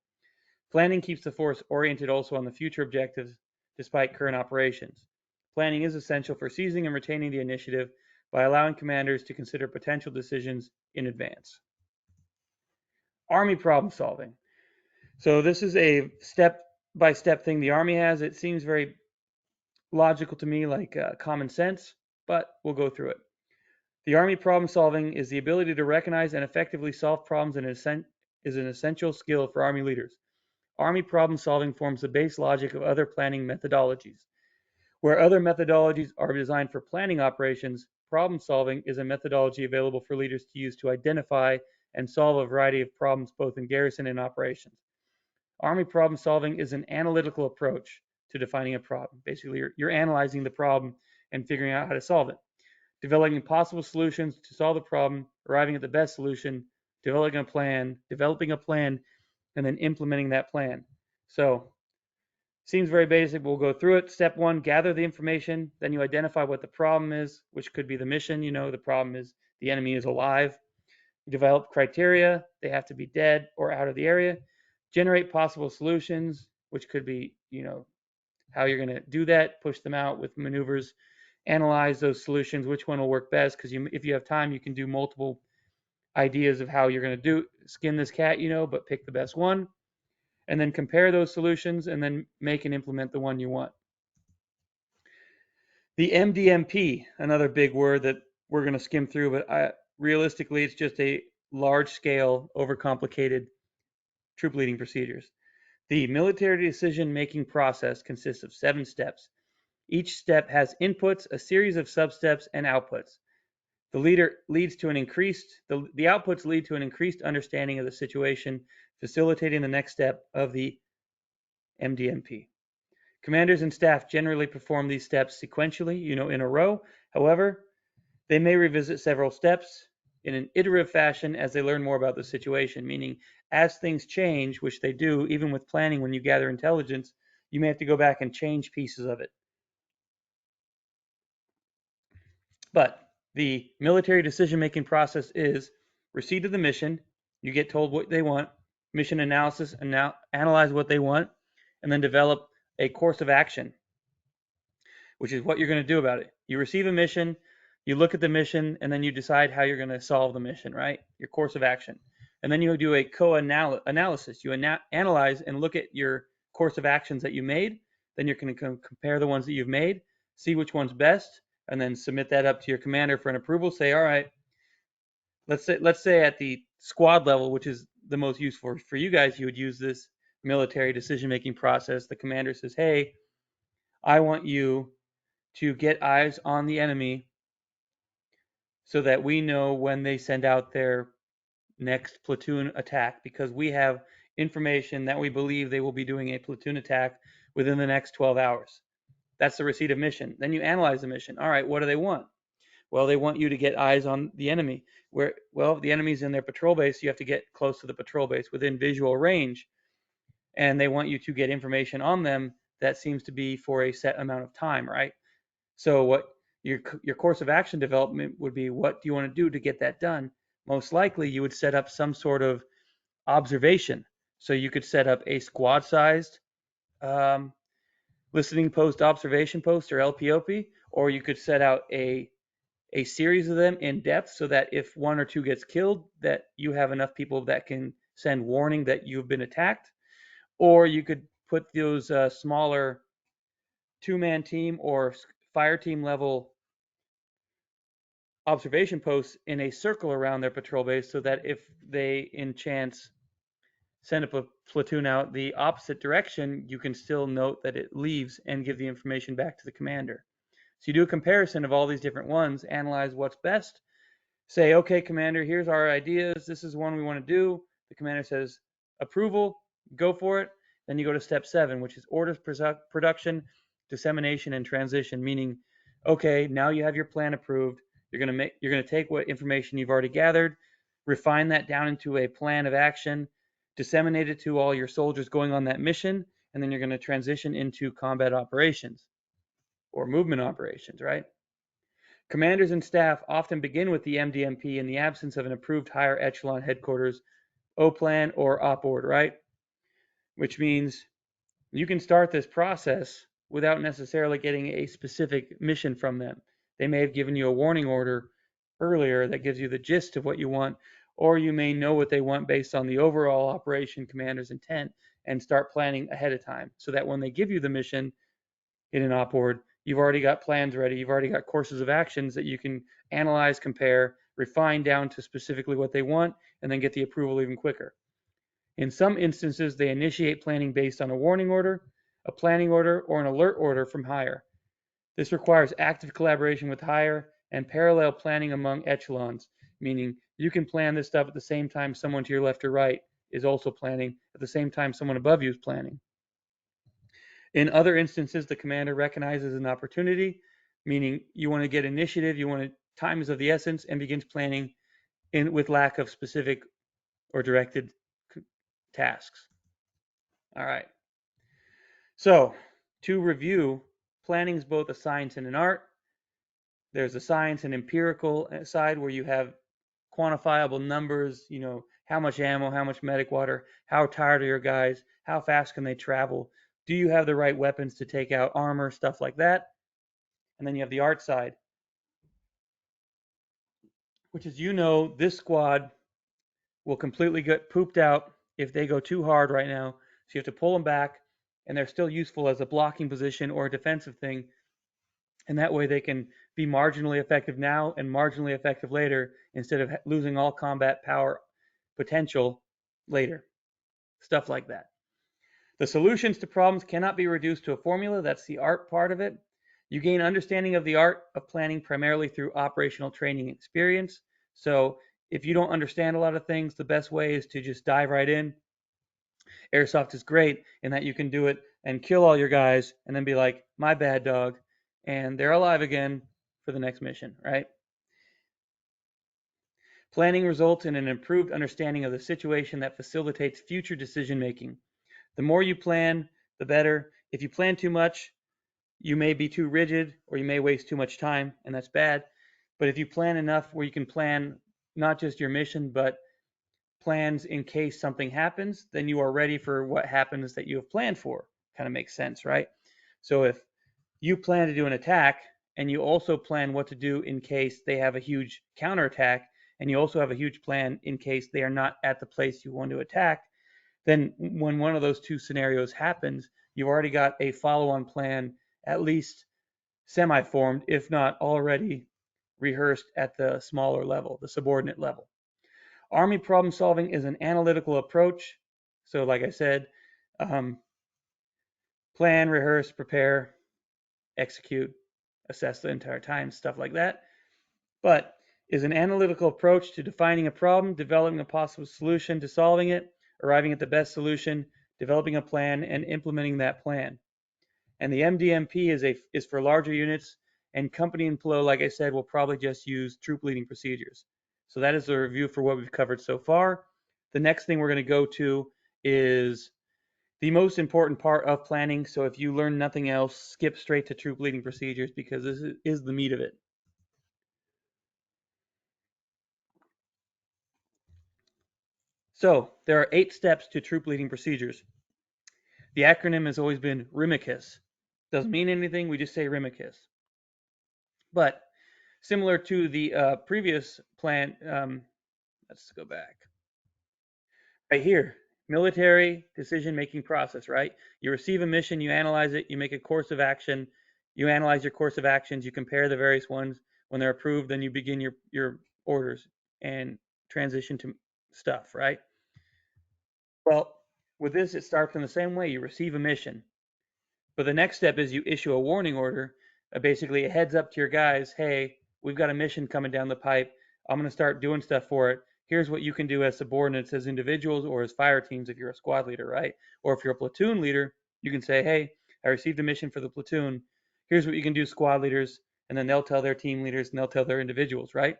B: Planning keeps the force oriented also on the future objectives despite current operations. Planning is essential for seizing and retaining the initiative by allowing commanders to consider potential decisions in advance. Army problem solving. So this is a step-by-step thing the Army has. It seems very logical to me, like common sense, but we'll go through it. The Army problem solving is the ability to recognize and effectively solve problems and is an essential skill for Army leaders. Army problem solving forms the base logic of other planning methodologies. Where other methodologies are designed for planning operations, problem solving is a methodology available for leaders to use to identify and solve a variety of problems both in garrison and operations. Army problem solving is an analytical approach to defining a problem. Basically, you're analyzing the problem and figuring out how to solve it. Developing possible solutions to solve the problem, arriving at the best solution, developing a plan, and then implementing that plan. So, seems very basic, but we'll go through it. Step one, gather the information. Then you identify what the problem is, which could be the mission. You know, the problem is the enemy is alive. You develop criteria. They have to be dead or out of the area. Generate possible solutions, which could be, how you're going to do that, push them out with maneuvers, analyze those solutions, which one will work best, because if you have time, you can do multiple ideas of how you're going to skin this cat, but pick the best one, and then compare those solutions and then make and implement the one you want. The MDMP, another big word that we're going to skim through, but realistically, it's just a large-scale, overcomplicated troop leading procedures. The military decision-making process consists of 7 steps. Each step has inputs, a series of sub-steps, and outputs. The outputs lead to an increased understanding of the situation, facilitating the next step of the MDMP. Commanders and staff generally perform these steps sequentially, in a row. However, they may revisit several steps in an iterative fashion as they learn more about the situation, meaning as things change, which they do, even with planning when you gather intelligence, you may have to go back and change pieces of it. But the military decision-making process is receipt of the mission, you get told what they want, mission analysis, and now analyze what they want, and then develop a course of action, which is what you're going to do about it. You receive a mission, you look at the mission, and then you decide how you're going to solve the mission, right? Your course of action. And then you do a co-analysis. You analyze and look at your course of actions that you made. Then you're going to compare the ones that you've made, see which one's best, and then submit that up to your commander for an approval. Say, all right, let's say at the squad level, which is the most useful for you guys, you would use this military decision-making process. The commander says, hey, I want you to get eyes on the enemy so that we know when they send out their next platoon attack, because we have information that we believe they will be doing a platoon attack within the next 12 hours. That's the receipt of mission. Then you analyze the mission. All right, what do they want? Well, they want you to get eyes on the enemy. The enemy's in their patrol base. You have to get close to the patrol base within visual range. And they want you to get information on them that seems to be for a set amount of time, right? So what your course of action development would be, what do you want to do to get that done? Most likely you would set up some sort of observation. So you could set up a squad-sized listening post observation post, or LPOP, or you could set out a series of them in depth so that if one or two gets killed, that you have enough people that can send warning that you've been attacked. Or you could put those smaller two-man team or fire team level observation posts in a circle around their patrol base so that if they in chance send up a platoon out the opposite direction, you can still note that it leaves and give the information back to the commander. So you do a comparison of all these different ones, analyze what's best, say, okay, commander, here's our ideas. This is one we want to do. The commander says, approval, go for it. Then you go to step 7, which is orders production, dissemination, and transition, meaning, okay, now you have your plan approved. You're going to take what information you've already gathered, refine that down into a plan of action, disseminate it to all your soldiers going on that mission, and then you're going to transition into combat operations or movement operations, right? Commanders and staff often begin with the MDMP in the absence of an approved higher echelon headquarters O-plan or op-ord, right? Which means you can start this process without necessarily getting a specific mission from them. They may have given you a warning order earlier that gives you the gist of what you want, or you may know what they want based on the overall operation commander's intent and start planning ahead of time so that when they give you the mission in an op-ord, you've already got plans ready, you've already got courses of actions that you can analyze, compare, refine down to specifically what they want, and then get the approval even quicker. In some instances, they initiate planning based on a warning order, a planning order, or an alert order from higher. This requires active collaboration with higher and parallel planning among echelons, meaning you can plan this stuff at the same time someone to your left or right is also planning, at the same time someone above you is planning. In other instances, the commander recognizes an opportunity, meaning you want to get initiative, you want to time is of the essence, and begins planning with lack of specific or directed tasks. All right. So to review, planning is both a science and an art. There's a science and empirical side where you have quantifiable numbers, how much ammo, how much medic water, how tired are your guys, how fast can they travel, do you have the right weapons to take out armor, stuff like that. And then you have the art side, which is this squad will completely get pooped out if they go too hard right now. So you have to pull them back, and they're still useful as a blocking position or a defensive thing. And that way they can be marginally effective now and marginally effective later instead of losing all combat power potential later. Stuff like that. The solutions to problems cannot be reduced to a formula. That's the art part of it. You gain understanding of the art of planning primarily through operational training experience. So if you don't understand a lot of things, the best way is to just dive right in. Airsoft is great in that you can do it and kill all your guys and then be like, my bad, dog. And they're alive again for the next mission, right? Planning results in an improved understanding of the situation that facilitates future decision making. The more you plan, the better. If you plan too much, you may be too rigid or you may waste too much time, and that's bad. But if you plan enough where you can plan not just your mission, but plans in case something happens, then you are ready for what happens that you have planned for. Kind of makes sense, right? So if you plan to do an attack and you also plan what to do in case they have a huge counterattack, and you also have a huge plan in case they are not at the place you want to attack, then when one of those two scenarios happens, you've already got a follow-on plan at least semi-formed, if not already rehearsed at the smaller level, the subordinate level. Army problem solving is an analytical approach. So like I said, plan, rehearse, prepare, execute, assess the entire time, stuff like that. But is an analytical approach to defining a problem, developing a possible solution to solving it, arriving at the best solution, developing a plan, and implementing that plan. And the MDMP is for larger units, and company and PLO, like I said, will probably just use troop leading procedures. So that is a review for what we've covered so far. The next thing we're going to go to is the most important part of planning. So if you learn nothing else, skip straight to troop leading procedures because this is the meat of it. So there are 8 steps to troop leading procedures. The acronym has always been RIMICUS. Doesn't mean anything, we just say RIMICUS. But similar to the previous plan, let's go back. Right here, military decision-making process, right? You receive a mission, you analyze it, you make a course of action, you analyze your course of actions, you compare the various ones. When they're approved, then you begin your orders and transition to stuff, right? Well, with this, it starts in the same way. You receive a mission, but the next step is you issue a warning order, basically a heads up to your guys, hey, we've got a mission coming down the pipe. I'm going to start doing stuff for it. Here's what you can do as subordinates, as individuals, or as fire teams if you're a squad leader, right? Or if you're a platoon leader, you can say, hey, I received a mission for the platoon. Here's what you can do, squad leaders. And then they'll tell their team leaders and they'll tell their individuals, right?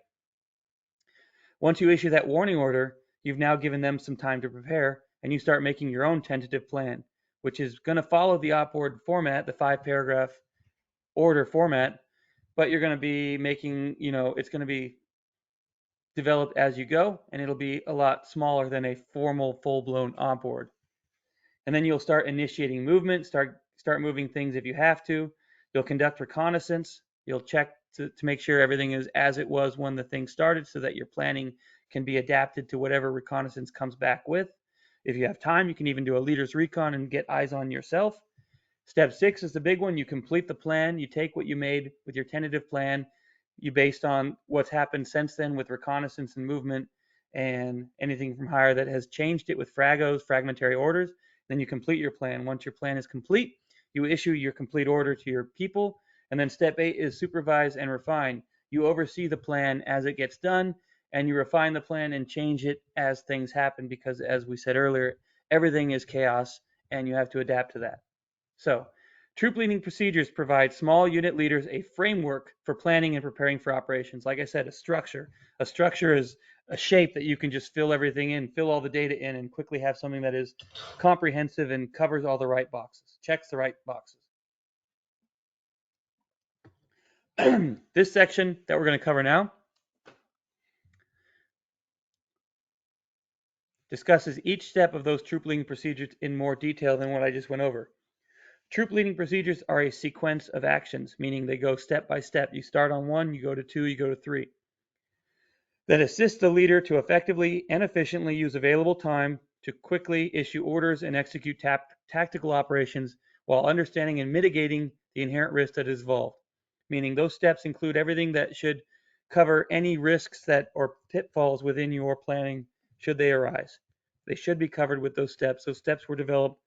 B: Once you issue that warning order, you've now given them some time to prepare, and you start making your own tentative plan, which is going to follow the op-ord format, the 5-paragraph order format, but you're going to be making, it's going to be developed as you go, and it'll be a lot smaller than a formal, full-blown op-ord. And then you'll start initiating movement, start moving things if you have to. You'll conduct reconnaissance. You'll check to make sure everything is as it was when the thing started, so that your planning can be adapted to whatever reconnaissance comes back with. If you have time, you can even do a leader's recon and get eyes on yourself. Step 6 is the big one. You complete the plan. You take what you made with your tentative plan. You based on what's happened since then with reconnaissance and movement and anything from higher that has changed it with fragos, fragmentary orders. Then you complete your plan. Once your plan is complete, you issue your complete order to your people. And then step 8 is supervise and refine. You oversee the plan as it gets done, and you refine the plan and change it as things happen, because as we said earlier, everything is chaos and you have to adapt to that. So, troop leading procedures provide small unit leaders a framework for planning and preparing for operations. Like I said, a structure. A structure is a shape that you can just fill everything in, fill all the data in, and quickly have something that is comprehensive and covers all the right boxes, checks the right boxes. This section that we're going to cover now discusses each step of those troop leading procedures in more detail than what I just went over. Troop leading procedures are a sequence of actions, meaning they go step by step. You start on 1, you go to 2, you go to 3. That assist the leader to effectively and efficiently use available time to quickly issue orders and execute tactical operations while understanding and mitigating the inherent risk that is involved. Meaning those steps include everything that should cover any risks that or pitfalls within your planning should they arise. They should be covered with those steps. Those steps were developed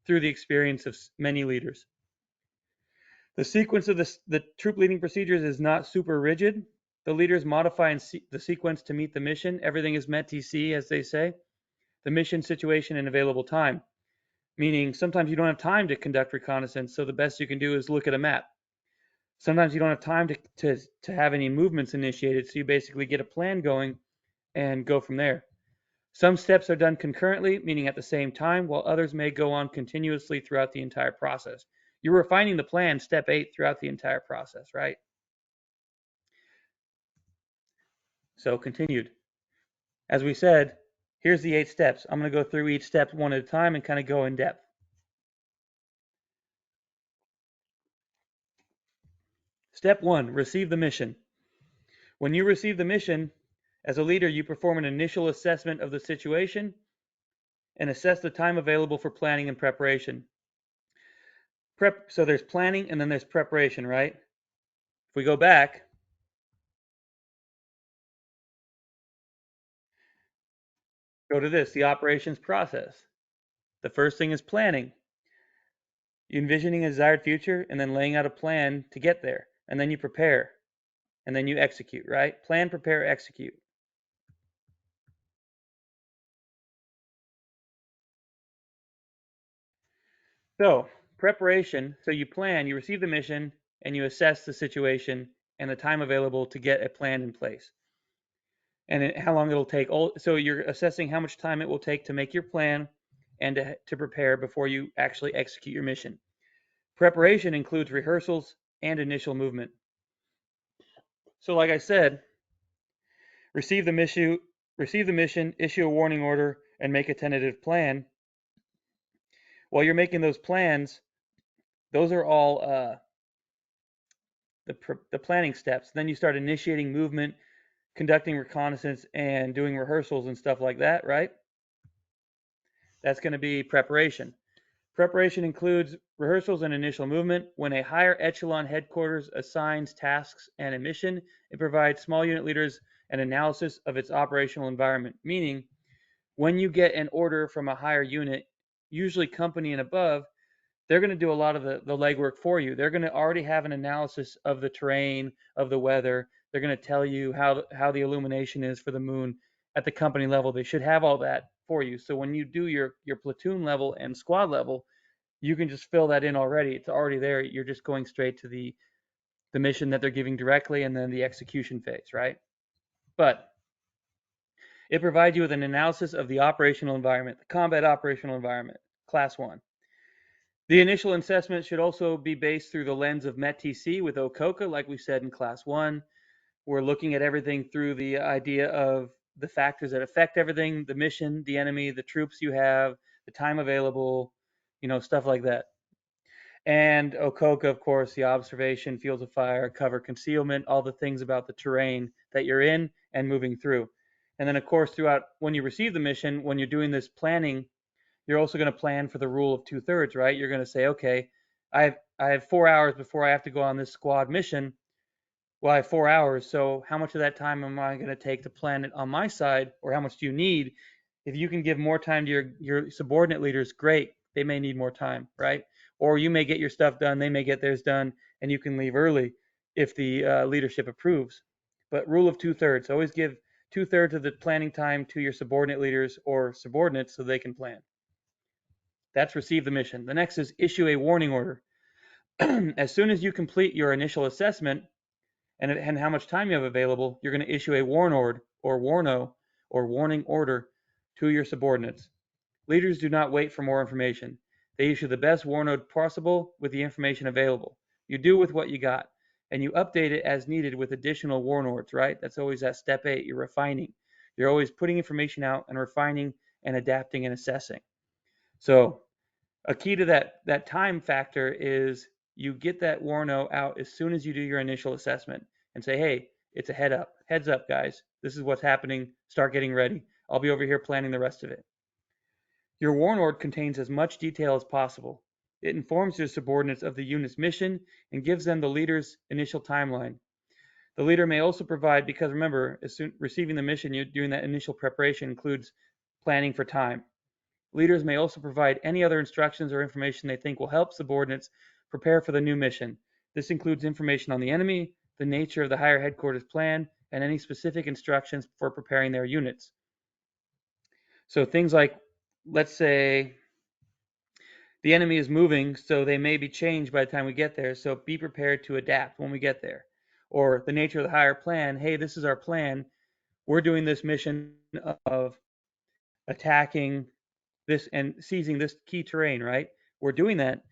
B: through the experience of many leaders. The sequence of the troop leading procedures is not super rigid. The leaders modify the sequence to meet the mission. Everything is met TC, as they say. The mission, situation, and available time. Meaning sometimes you don't have time to conduct reconnaissance, so the best you can do is look at a map. Sometimes you don't have time to have any movements initiated, so you basically get a plan going and go from there. Some steps are done concurrently, meaning at the same time, while others may go on continuously throughout the entire process. You're refining the plan, step 8, throughout the entire process, right? So continued. As we said, here's the 8 steps. I'm going to go through each step one at a time and kind of go in depth. Step 1, receive the mission. When you receive the mission, as a leader, you perform an initial assessment of the situation and assess the time available for planning and preparation. So there's planning and then there's preparation, right? If we go back, go to this, the operations process. The first thing is planning. Envisioning a desired future and then laying out a plan to get there. And then you prepare. And then you execute, right? Plan, prepare, execute. So, preparation. So you plan, you receive the mission, and you assess the situation and the time available to get a plan in place. And how long it'll take. So you're assessing how much time it will take to make your plan and to prepare before you actually execute your mission. Preparation includes rehearsals and initial movement. So like I said, receive the mission, issue a warning order, and make a tentative plan. While you're making those plans, those are all the planning steps. Then you start initiating movement, conducting reconnaissance, and doing rehearsals and stuff like that, right? That's going to be preparation. Preparation includes rehearsals and initial movement. When a higher echelon headquarters assigns tasks and a mission, it provides small unit leaders an analysis of its operational environment. Meaning, when you get an order from a higher unit, usually company and above, they're going to do a lot of the legwork for you. They're going to already have an analysis of the terrain, of the weather. They're going to tell you how the illumination is for the moon at the company level. They should have all that for you. So when you do your platoon level and squad level, you can just fill that in already. It's already there. You're just going straight to the mission that they're giving directly and then the execution phase, right? But it provides you with an analysis of the operational environment, the combat operational environment, class 1. The initial assessment should also be based through the lens of METTC with OCOCA, like we said in class 1. We're looking at everything through the idea of the factors that affect everything, the mission, the enemy, the troops you have, the time available, stuff like that. And OCOCA, of course, the observation, fields of fire, cover, concealment, all the things about the terrain that you're in and moving through. And then, of course, throughout when you receive the mission, when you're doing this planning, you're also going to plan for the rule of 2/3, right? You're going to say, okay, I have 4 hours before I have to go on this squad mission. Well, I have 4 hours, so how much of that time am I going to take to plan it on my side, or how much do you need? If you can give more time to your subordinate leaders, great. They may need more time, right? Or you may get your stuff done, they may get theirs done, and you can leave early if the leadership approves. But rule of 2/3, always give 2/3 of the planning time to your subordinate leaders or subordinates so they can plan. That's receive the mission. The next is issue a warning order. As soon as you complete your initial assessment and how much time you have available, you're going to issue a warn order or warno or warning order to your subordinates. Leaders do not wait for more information. They issue the best warn possible with the information available. You do with what you got, and you update it as needed with additional warn right? That's always at step 8. You're refining. You're always putting information out and refining and adapting and assessing. So a key to that time factor is you get that warno out as soon as you do your initial assessment and say, hey, it's a heads up, guys. This is what's happening. Start getting ready. I'll be over here planning the rest of it. Your warn contains as much detail as possible. It informs your subordinates of the unit's mission and gives them the leader's initial timeline. The leader may also provide, because remember, as soon receiving the mission, you're doing that initial preparation includes planning for time. Leaders may also provide any other instructions or information they think will help subordinates prepare for the new mission. This includes information on the enemy, the nature of the higher headquarters plan, and any specific instructions for preparing their units. So things like, let's say the enemy is moving, so they may be changed by the time we get there, so be prepared to adapt when we get there. Or the nature of the higher plan, hey, this is our plan. We're doing this mission of attacking this and seizing this key terrain, right? We're doing that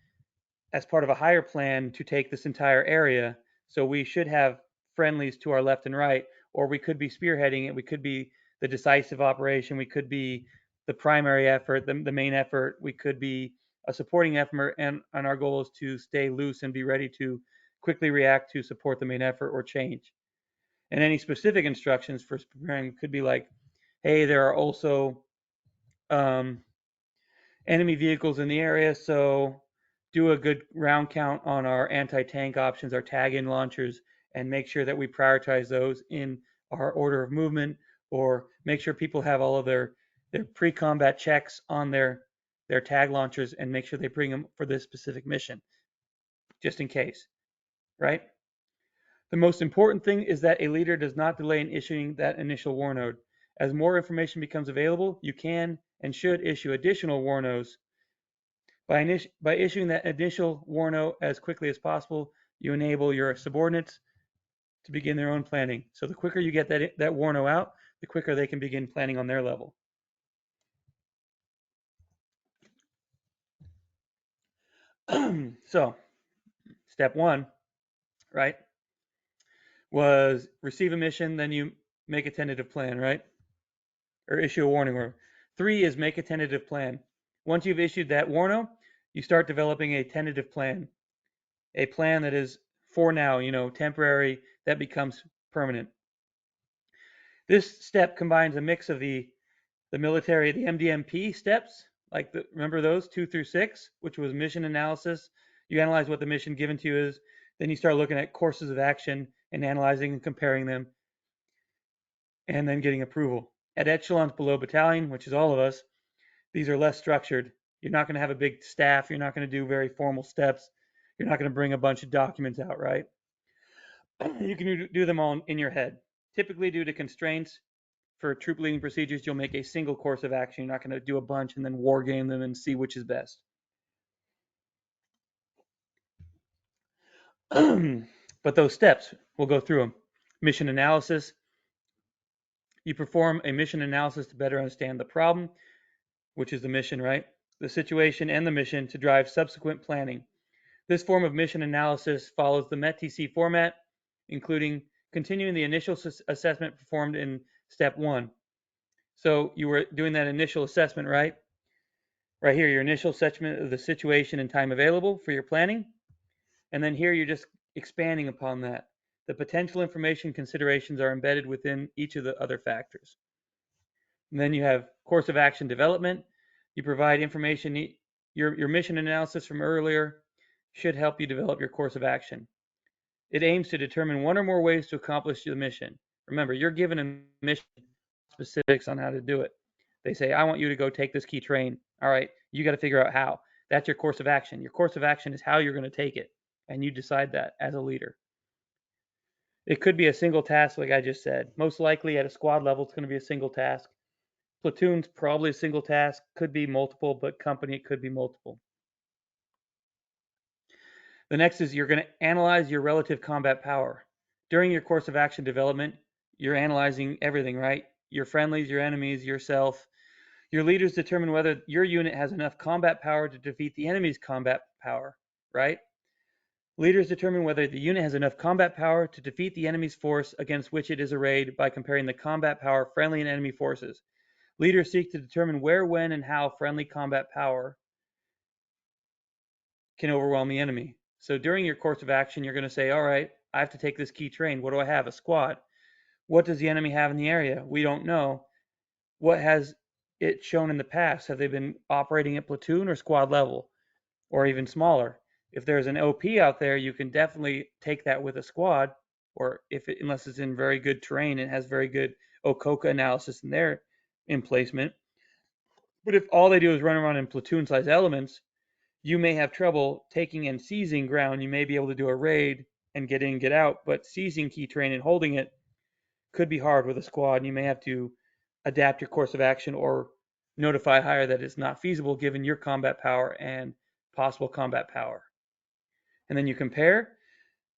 B: as part of a higher plan to take this entire area. So we should have friendlies to our left and right, or we could be spearheading it. We could be the decisive operation. We could be the primary effort, the main effort. We could be a supporting effort, and our goal is to stay loose and be ready to quickly react to support the main effort or change. And any specific instructions for preparing could be like, hey, there are also um, enemy vehicles in the area, so do a good round count on our anti-tank options, our tag-in launchers, and make sure that we prioritize those in our order of movement, or make sure people have all of their pre-combat checks on their tag launchers and make sure they bring them for this specific mission, just in case, right? The most important thing is that a leader does not delay in issuing that initial warn. As more information becomes available, you can and should issue additional warnos. By issuing that initial warno as quickly as possible, you enable your subordinates to begin their own planning. So the quicker you get that warno out, the quicker they can begin planning on their level. So step 1, right, was receive a mission, then you make a tentative plan, right? Or issue a warning order. 3 is make a tentative plan. Once you've issued that warno, you start developing a tentative plan. A plan that is for now, temporary, that becomes permanent. This step combines a mix of the military, the MDMP steps, Like remember those 2 through 6, which was mission analysis. You analyze what the mission given to you is. Then you start looking at courses of action and analyzing and comparing them, and then getting approval. At echelons below battalion, which is all of us, these are less structured. You're not going to have a big staff. You're not going to do very formal steps. You're not going to bring a bunch of documents out, right? You can do them all in your head. Typically, due to constraints for troop leading procedures, you'll make a single course of action. You're not going to do a bunch and then war game them and see which is best. But those steps, we'll go through them. Mission analysis. You perform a mission analysis to better understand the problem, which is the mission, right? The situation and the mission to drive subsequent planning. This form of mission analysis follows the METTC format, including continuing the initial assessment performed in step 1. So you were doing that initial assessment, right? Right here, your initial assessment of the situation and time available for your planning. And then here you're just expanding upon that. The potential information considerations are embedded within each of the other factors. And then you have course of action development. You provide information. Your mission analysis from earlier should help you develop your course of action. It aims to determine one or more ways to accomplish the mission. Remember, you're given a mission, specifics on how to do it. They say, I want you to go take this key train. All right, you got to figure out how. That's your course of action. Your course of action is how you're going to take it, and you decide that as a leader. It could be a single task, like I just said. Most likely at a squad level, it's going to be a single task. Platoon's probably a single task, could be multiple, but company, it could be multiple. The next is you're going to analyze your relative combat power. During your course of action development, you're analyzing everything, right? Your friendlies, your enemies, yourself. Your leaders determine whether your unit has enough combat power to defeat the enemy's combat power, right? Leaders determine whether the unit has enough combat power to defeat the enemy's force against which it is arrayed by comparing the combat power of friendly and enemy forces. Leaders seek to determine where, when, and how friendly combat power can overwhelm the enemy. So during your course of action, you're going to say, all right, I have to take this key train. What do I have? A squad. What does the enemy have in the area? We don't know. What has it shown in the past? Have they been operating at platoon or squad level, or even smaller? If there's an OP out there, you can definitely take that with a squad, or unless it's in very good terrain and has very good Okoka analysis in their emplacement. But if all they do is run around in platoon-sized elements, you may have trouble taking and seizing ground. You may be able to do a raid and get in and get out, but seizing key terrain and holding it could be hard with a squad, and you may have to adapt your course of action or notify higher that it's not feasible given your combat power and possible combat power. And then you compare.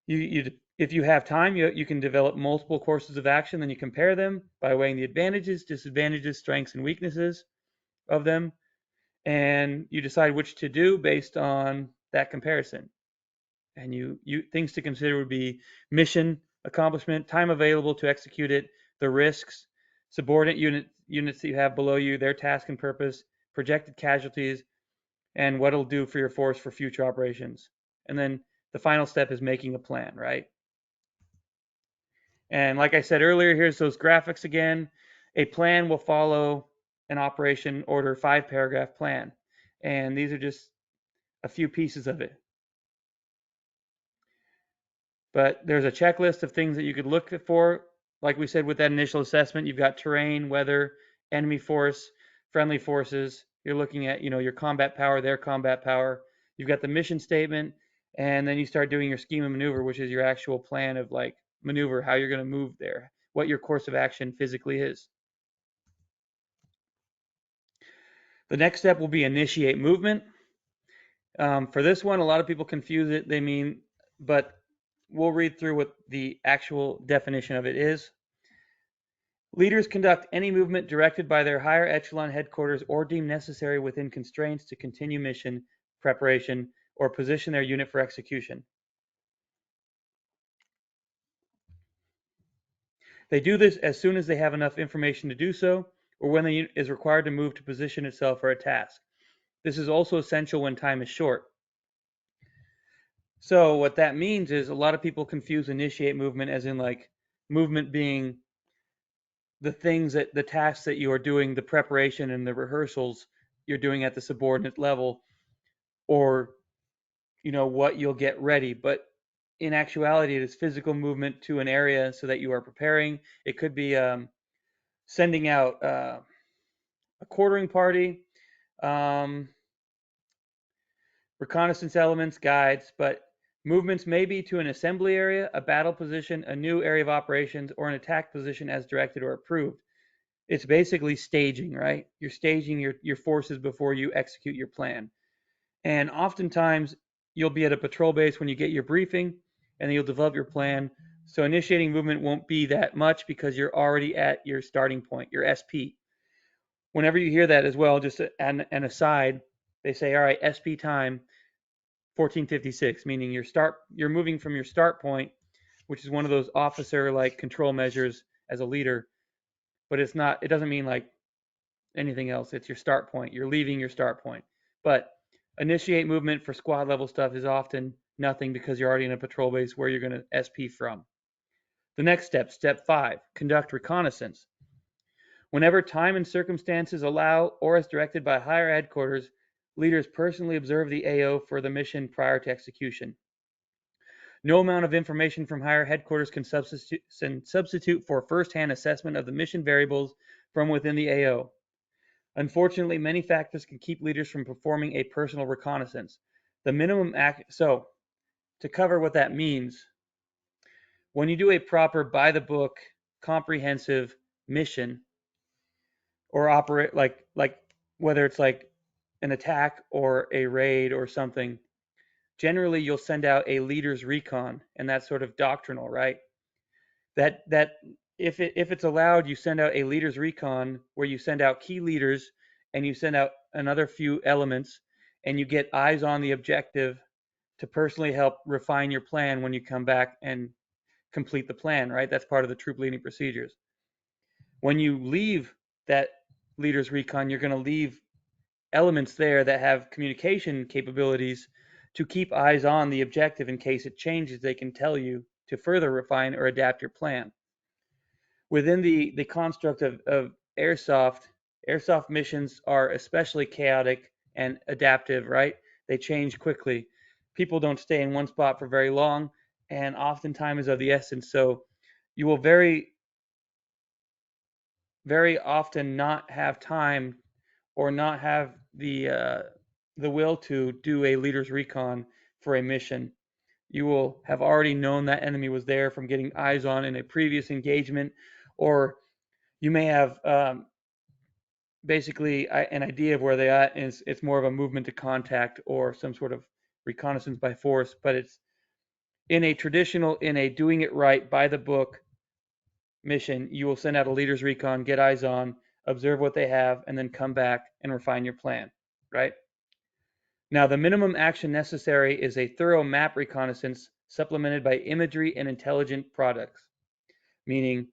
B: If you have time, you can develop multiple courses of action. Then you compare them by weighing the advantages, disadvantages, strengths, and weaknesses of them, and you decide which to do based on that comparison. And you things to consider would be mission accomplishment, time available to execute it, the risks, subordinate units that you have below you, their task and purpose, projected casualties, and what it'll do for your force for future operations. And then the final step is making a plan, right? And like I said earlier, here's those graphics again. A plan will follow an operation order 5-paragraph plan. And these are just a few pieces of it. But there's a checklist of things that you could look for. Like we said with that initial assessment, you've got terrain, weather, enemy force, friendly forces. You're looking at, your combat power, their combat power. You've got the mission statement, and then you start doing your scheme of maneuver, which is your actual plan of like maneuver, how you're going to move there, what your course of action physically is. The next step will be initiate movement. For this one, a lot of people confuse it. But we'll read through what the actual definition of it is. Leaders conduct any movement directed by their higher echelon headquarters or deemed necessary within constraints to continue mission preparation or position their unit for execution. They do this as soon as they have enough information to do so, or when the unit is required to move to position itself for a task. This is also essential when time is short. So what that means is a lot of people confuse initiate movement as in like movement being the tasks that you are doing, the preparation and the rehearsals you're doing at the subordinate level, or what you'll get ready. But in actuality, it is physical movement to an area so that you are preparing. It could be sending out a quartering party, um, reconnaissance elements, guides, but movements may be to an assembly area, a battle position, a new area of operations, or an attack position as directed or approved. It's basically staging, right? You're staging your forces before you execute your plan. And oftentimes you'll be at a patrol base when you get your briefing, and then you'll develop your plan. So initiating movement won't be that much because you're already at your starting point, your SP. Whenever you hear that as well, just an aside, they say, all right, SP time 1456, meaning you're moving from your start point, which is one of those officer like control measures as a leader, but it doesn't mean like anything else. It's your start point. You're leaving your start point. But initiate movement for squad level stuff is often nothing because you're already in a patrol base where you're going to SP from. The next step, step 5, conduct reconnaissance. Whenever time and circumstances allow or as directed by higher headquarters, leaders personally observe the AO for the mission prior to execution. No amount of information from higher headquarters can substitute for first-hand assessment of the mission variables from within the AO. Unfortunately, many factors can keep leaders from performing a personal reconnaissance. The minimum so to cover what that means, when you do a proper by the book comprehensive mission or operate like whether it's like an attack or a raid or something, generally you'll send out a leader's recon, and that's sort of doctrinal, right? That if it's allowed, you send out a leader's recon where you send out key leaders and you send out another few elements, and you get eyes on the objective to personally help refine your plan when you come back and complete the plan, right? That's part of the troop leading procedures. When you leave that leader's recon, you're going to leave elements there that have communication capabilities to keep eyes on the objective in case it changes. They can tell you to further refine or adapt your plan. Within the construct of airsoft missions are especially chaotic and adaptive, right? They change quickly. People don't stay in one spot for very long, and oftentimes is of the essence. So you will very, very often not have time or not have the will to do a leader's recon for a mission. You will have already known that enemy was there from getting eyes on in a previous engagement, or you may have basically an idea of where they are, and it's more of a movement to contact or some sort of reconnaissance by force. But it's in a doing it right by the book mission. You will send out a leader's recon, get eyes on, observe what they have, and then come back and refine your plan, right? Now, the minimum action necessary is a thorough map reconnaissance supplemented by imagery and intelligent products, meaning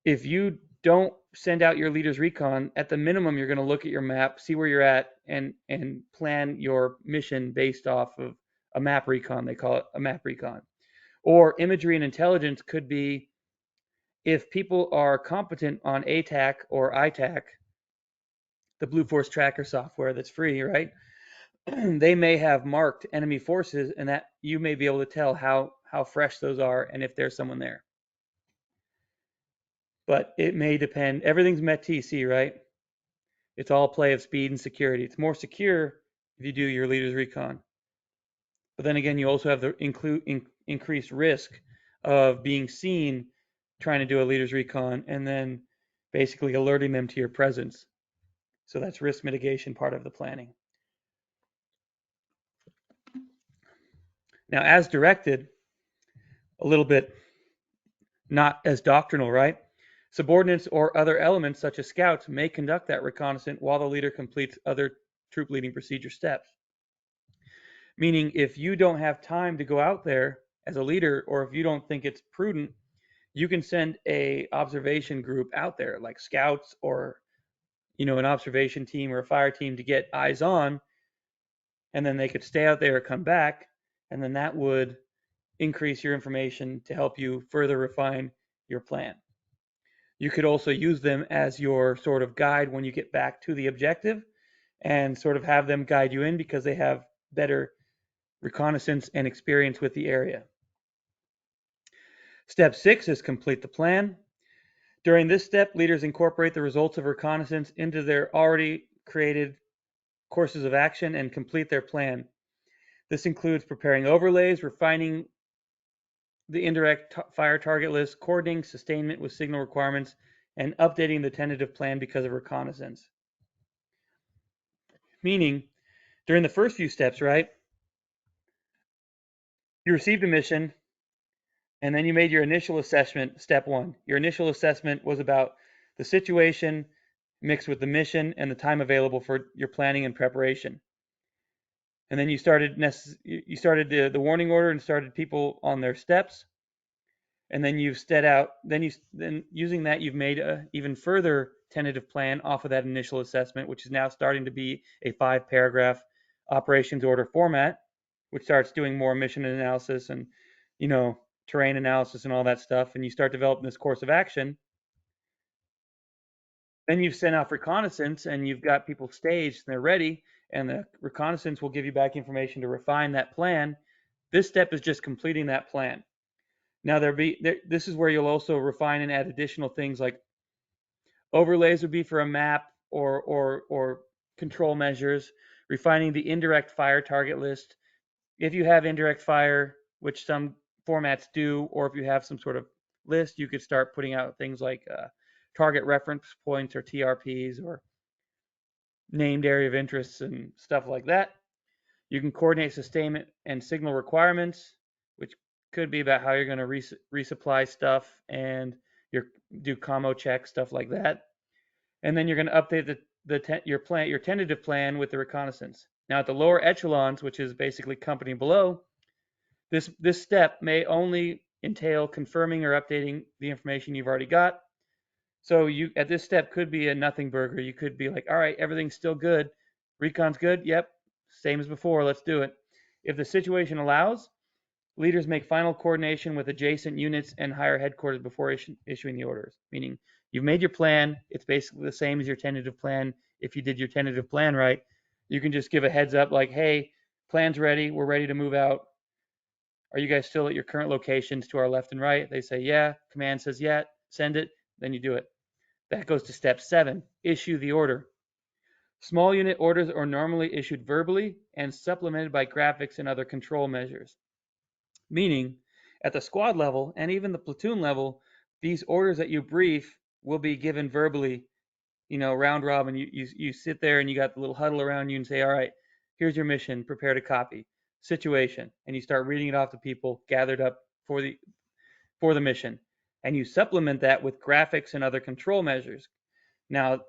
B: if you don't send out your leader's recon, at the minimum, you're going to look at your map, see where you're at, and plan your mission based off of a map recon. They call it a map recon. Or imagery and intelligence could be if people are competent on ATAC or ITAC, the Blue Force Tracker software that's free, right? They may have marked enemy forces, and that you may be able to tell how fresh those are and if there's someone there. But it may depend. Everything's MET-TC, right? It's all play of speed and security. It's more secure if you do your leader's recon. But then again, you also have the increased risk of being seen trying to do a leader's recon and then basically alerting them to your presence. So that's risk mitigation part of the planning. Now, as directed, a little bit not as doctrinal, right? Subordinates or other elements such as scouts may conduct that reconnaissance while the leader completes other troop leading procedure steps. Meaning if you don't have time to go out there as a leader, or if you don't think it's prudent, you can send a observation group out there like scouts or an observation team or a fire team to get eyes on, and then they could stay out there or come back, and then that would increase your information to help you further refine your plan. You could also use them as your sort of guide when you get back to the objective, and sort of have them guide you in because they have better reconnaissance and experience with the area. Step 6 is complete the plan. During this step, leaders incorporate the results of reconnaissance into their already created courses of action and complete their plan. This includes preparing overlays, refining the indirect fire target list, coordinating sustainment with signal requirements, and updating the tentative plan because of reconnaissance. Meaning, during the first few steps, right, you received a mission, and then you made your initial assessment, step 1. Your initial assessment was about the situation mixed with the mission and the time available for your planning and preparation. And then you started the warning order and started people on their steps. And then you've set out, then using that, you've made a even further tentative plan off of that initial assessment, which is now starting to be a 5-paragraph operations order format, which starts doing more mission analysis and, terrain analysis and all that stuff. And you start developing this course of action. Then you've sent off reconnaissance and you've got people staged and they're ready, and the reconnaissance will give you back information to refine that plan. This step is just completing that plan. Now this is where you'll also refine and add additional things like overlays would be for a map or control measures, refining the indirect fire target list. If you have indirect fire, which some formats do, or if you have some sort of list, you could start putting out things like target reference points or TRPs or named area of interests and stuff like that. You can coordinate sustainment and signal requirements, which could be about how you're going to resupply stuff and do commo check, stuff like that. And then you're going to update your tentative plan with the reconnaissance. Now at the lower echelons, which is basically company below, this step may only entail confirming or updating the information you've already got. So you at this step could be a nothing burger. You could be like, all right, everything's still good. Recon's good. Yep. Same as before. Let's do it. If the situation allows, leaders make final coordination with adjacent units and higher headquarters before issuing the orders. Meaning you've made your plan. It's basically the same as your tentative plan. If you did your tentative plan right, you can just give a heads up like, hey, plan's ready. We're ready to move out. Are you guys still at your current locations to our left and right? They say, yeah. Command says, yeah. Send it. Then you do it. That goes to step 7, issue the order. Small unit orders are normally issued verbally and supplemented by graphics and other control measures. Meaning, at the squad level and even the platoon level, these orders that you brief will be given verbally, round robin. You sit there and you got the little huddle around you and say, all right, here's your mission, prepare to copy. Situation. And you start reading it off to people gathered up for the mission. And you supplement that with graphics and other control measures. Now,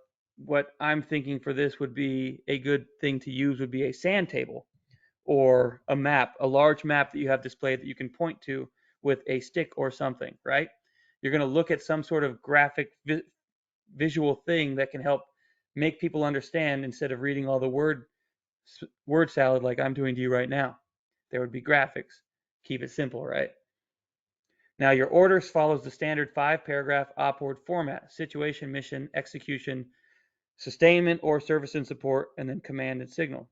B: what I'm thinking for this would be a good thing to use would be a sand table or a map, a large map that you have displayed that you can point to with a stick or something, right? You're going to look at some sort of graphic visual thing that can help make people understand instead of reading all the word salad like I'm doing to you right now. There would be graphics. Keep it simple, right? Now your orders follows the standard 5-paragraph op-ord format: situation, mission, execution, sustainment or service and support, and then command and signal.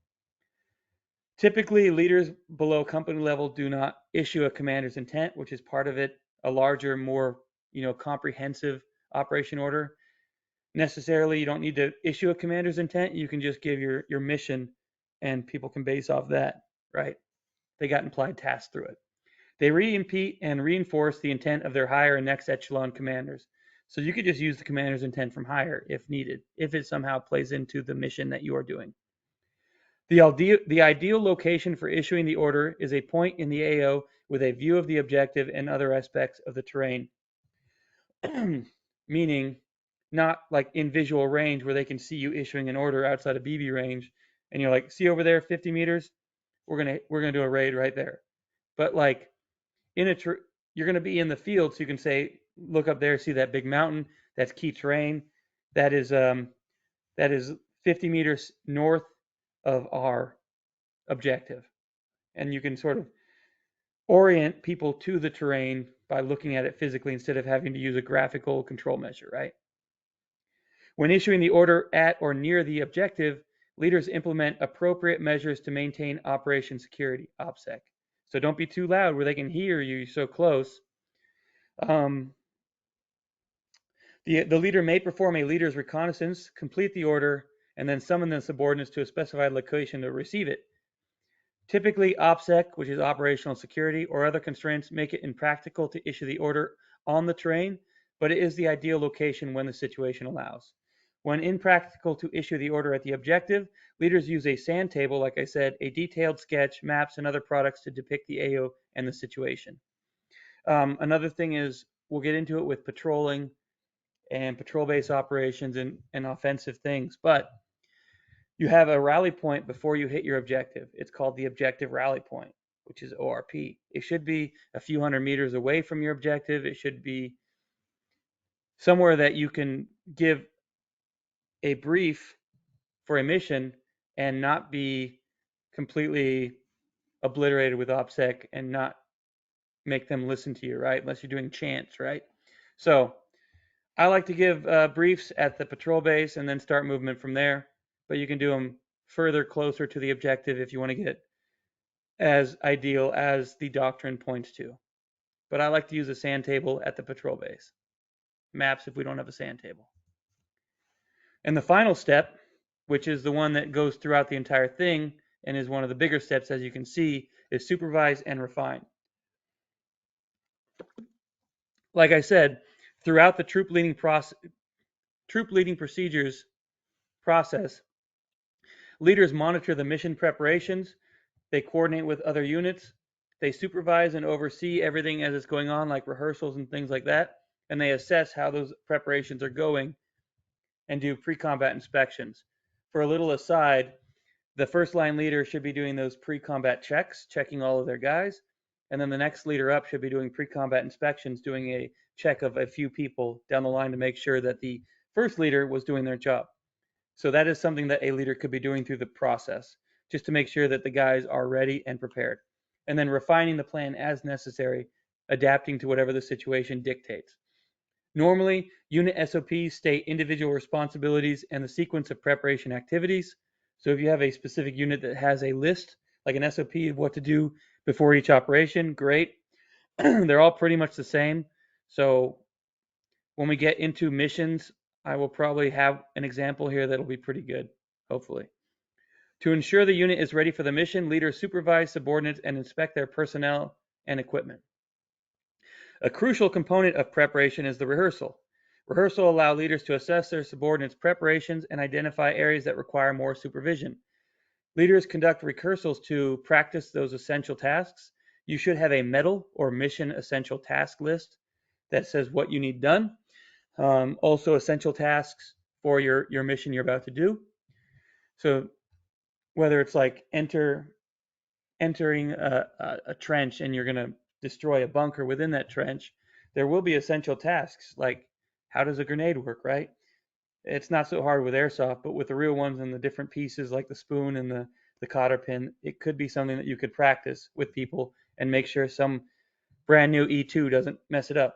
B: Typically, leaders below company level do not issue a commander's intent, which is part of it, a larger, more comprehensive operation order. Necessarily, you don't need to issue a commander's intent. You can just give your mission, and people can base off that, right? They got implied tasks through it. They repeat and reinforce the intent of their higher and next echelon commanders. So you could just use the commander's intent from higher if needed, if it somehow plays into the mission that you are doing. The ideal location for issuing the order is a point in the AO with a view of the objective and other aspects of the terrain. Meaning, not like in visual range where they can see you issuing an order outside of BB range, and you're like, see over there, 50 meters, we're gonna do a raid right there. But like you're going to be in the field, so you can say, look up there, see that big mountain, that's key terrain, that is 50 meters north of our objective. And you can sort of orient people to the terrain by looking at it physically instead of having to use a graphical control measure, right? When issuing the order at or near the objective, Leaders implement appropriate measures to maintain operation security, OPSEC. So don't be too loud where they can hear you so close. Um, the leader may perform a leader's reconnaissance, complete the order, and then summon the subordinates to a specified location to receive it. Typically, OPSEC, which is operational security, or other constraints make it impractical to issue the order on the terrain, but it is the ideal location when the situation allows. When impractical to issue the order at the objective, leaders use a sand table, like I said, a detailed sketch, maps, and other products to depict the AO and the situation. Another thing is we'll get into it with patrolling and patrol base operations and offensive things, but you have a rally point before you hit your objective. It's called the objective rally point, which is ORP. It should be a few hundred meters away from your objective. It should be somewhere that you can give a brief for a mission and not be completely obliterated with OPSEC and not make them listen to you, right? Unless you're doing chants, right? So I like to give briefs at the patrol base and then start movement from there. But you can do them further closer to the objective if you want to get as ideal as the doctrine points to. But I like to use a sand table at the patrol base. Maps if we don't have a sand table. And the final step, which is the one that goes throughout the entire thing and is one of the bigger steps, as you can see, is supervise and refine. Like I said, throughout the troop leading procedures process, leaders monitor the mission preparations, they coordinate with other units, they supervise and oversee everything as it's going on, like rehearsals and things like that, and they assess how those preparations are going and do pre-combat inspections. For a little aside, the first line leader should be doing those pre-combat checks, checking all of their guys, and then the next leader up should be doing pre-combat inspections, doing a check of a few people down the line to make sure that the first leader was doing their job. So that is something that a leader could be doing through the process, just to make sure that the guys are ready and prepared. And then refining the plan as necessary, adapting to whatever the situation dictates. Normally, unit SOPs state individual responsibilities and the sequence of preparation activities. So if you have a specific unit that has a list, like an SOP of what to do before each operation, great. They're all pretty much the same. So when we get into missions, I will probably have an example here that'll be pretty good, hopefully. To ensure the unit is ready for the mission, leaders supervise subordinates and inspect their personnel and equipment. A crucial component of preparation is the rehearsal. Rehearsal allows leaders to assess their subordinates' preparations and identify areas that require more supervision. Leaders conduct rehearsals to practice those essential tasks. You should have a medal or mission essential task list that says what you need done. Also essential tasks for your mission you're about to do. So whether it's like entering a trench and you're going to destroy a bunker within that trench, there will be essential tasks like how does a grenade work, right? It's not so hard with airsoft, but with the real ones and the different pieces like the spoon and the cotter pin, it could be something that you could practice with people and make sure some brand new E2 doesn't mess it up.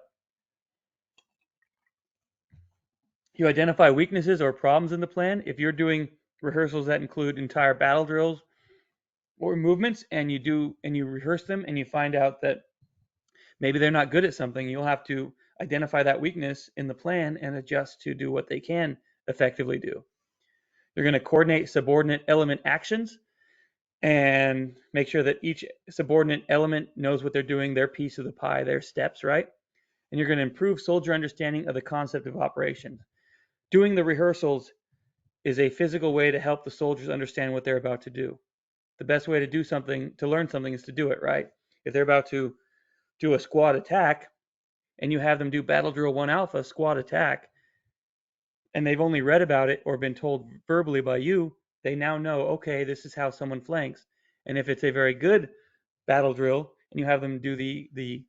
B: You identify weaknesses or problems in the plan. If you're doing rehearsals that include entire battle drills or movements and you rehearse them and you find out that maybe they're not good at something, you'll have to identify that weakness in the plan and adjust to do what they can effectively do. You're going to coordinate subordinate element actions and make sure that each subordinate element knows what they're doing, their piece of the pie, their steps, right? And you're going to improve soldier understanding of the concept of operation. Doing the rehearsals is a physical way to help the soldiers understand what they're about to do. The best way to do something, to learn something, is to do it, right? If they're about to do a squad attack and you have them do battle drill 1 alpha squad attack and they've only read about it or been told verbally by you, they now know, okay, this is how someone flanks. And if it's a very good battle drill and you have them do the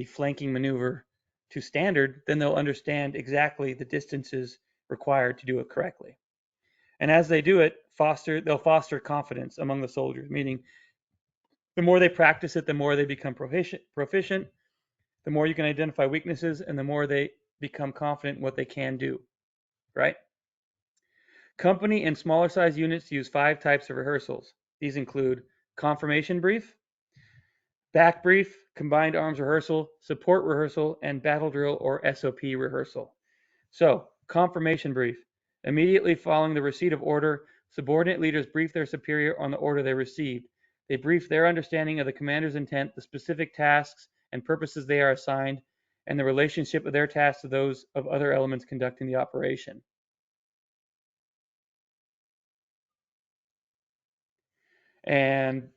B: flanking maneuver to standard, then they'll understand exactly the distances required to do it correctly. And as they do it, they'll foster confidence among the soldiers, meaning the more they practice it, the more they become proficient, the more you can identify weaknesses, and the more they become confident in what they can do, right? Company and smaller size units use 5 types of rehearsals. These include confirmation brief, back brief, combined arms rehearsal, support rehearsal, and battle drill or SOP rehearsal. So, confirmation brief. Immediately following the receipt of order, subordinate leaders brief their superior on the order they received. They brief their understanding of the commander's intent, the specific tasks and purposes they are assigned, and the relationship of their tasks to those of other elements conducting the operation. And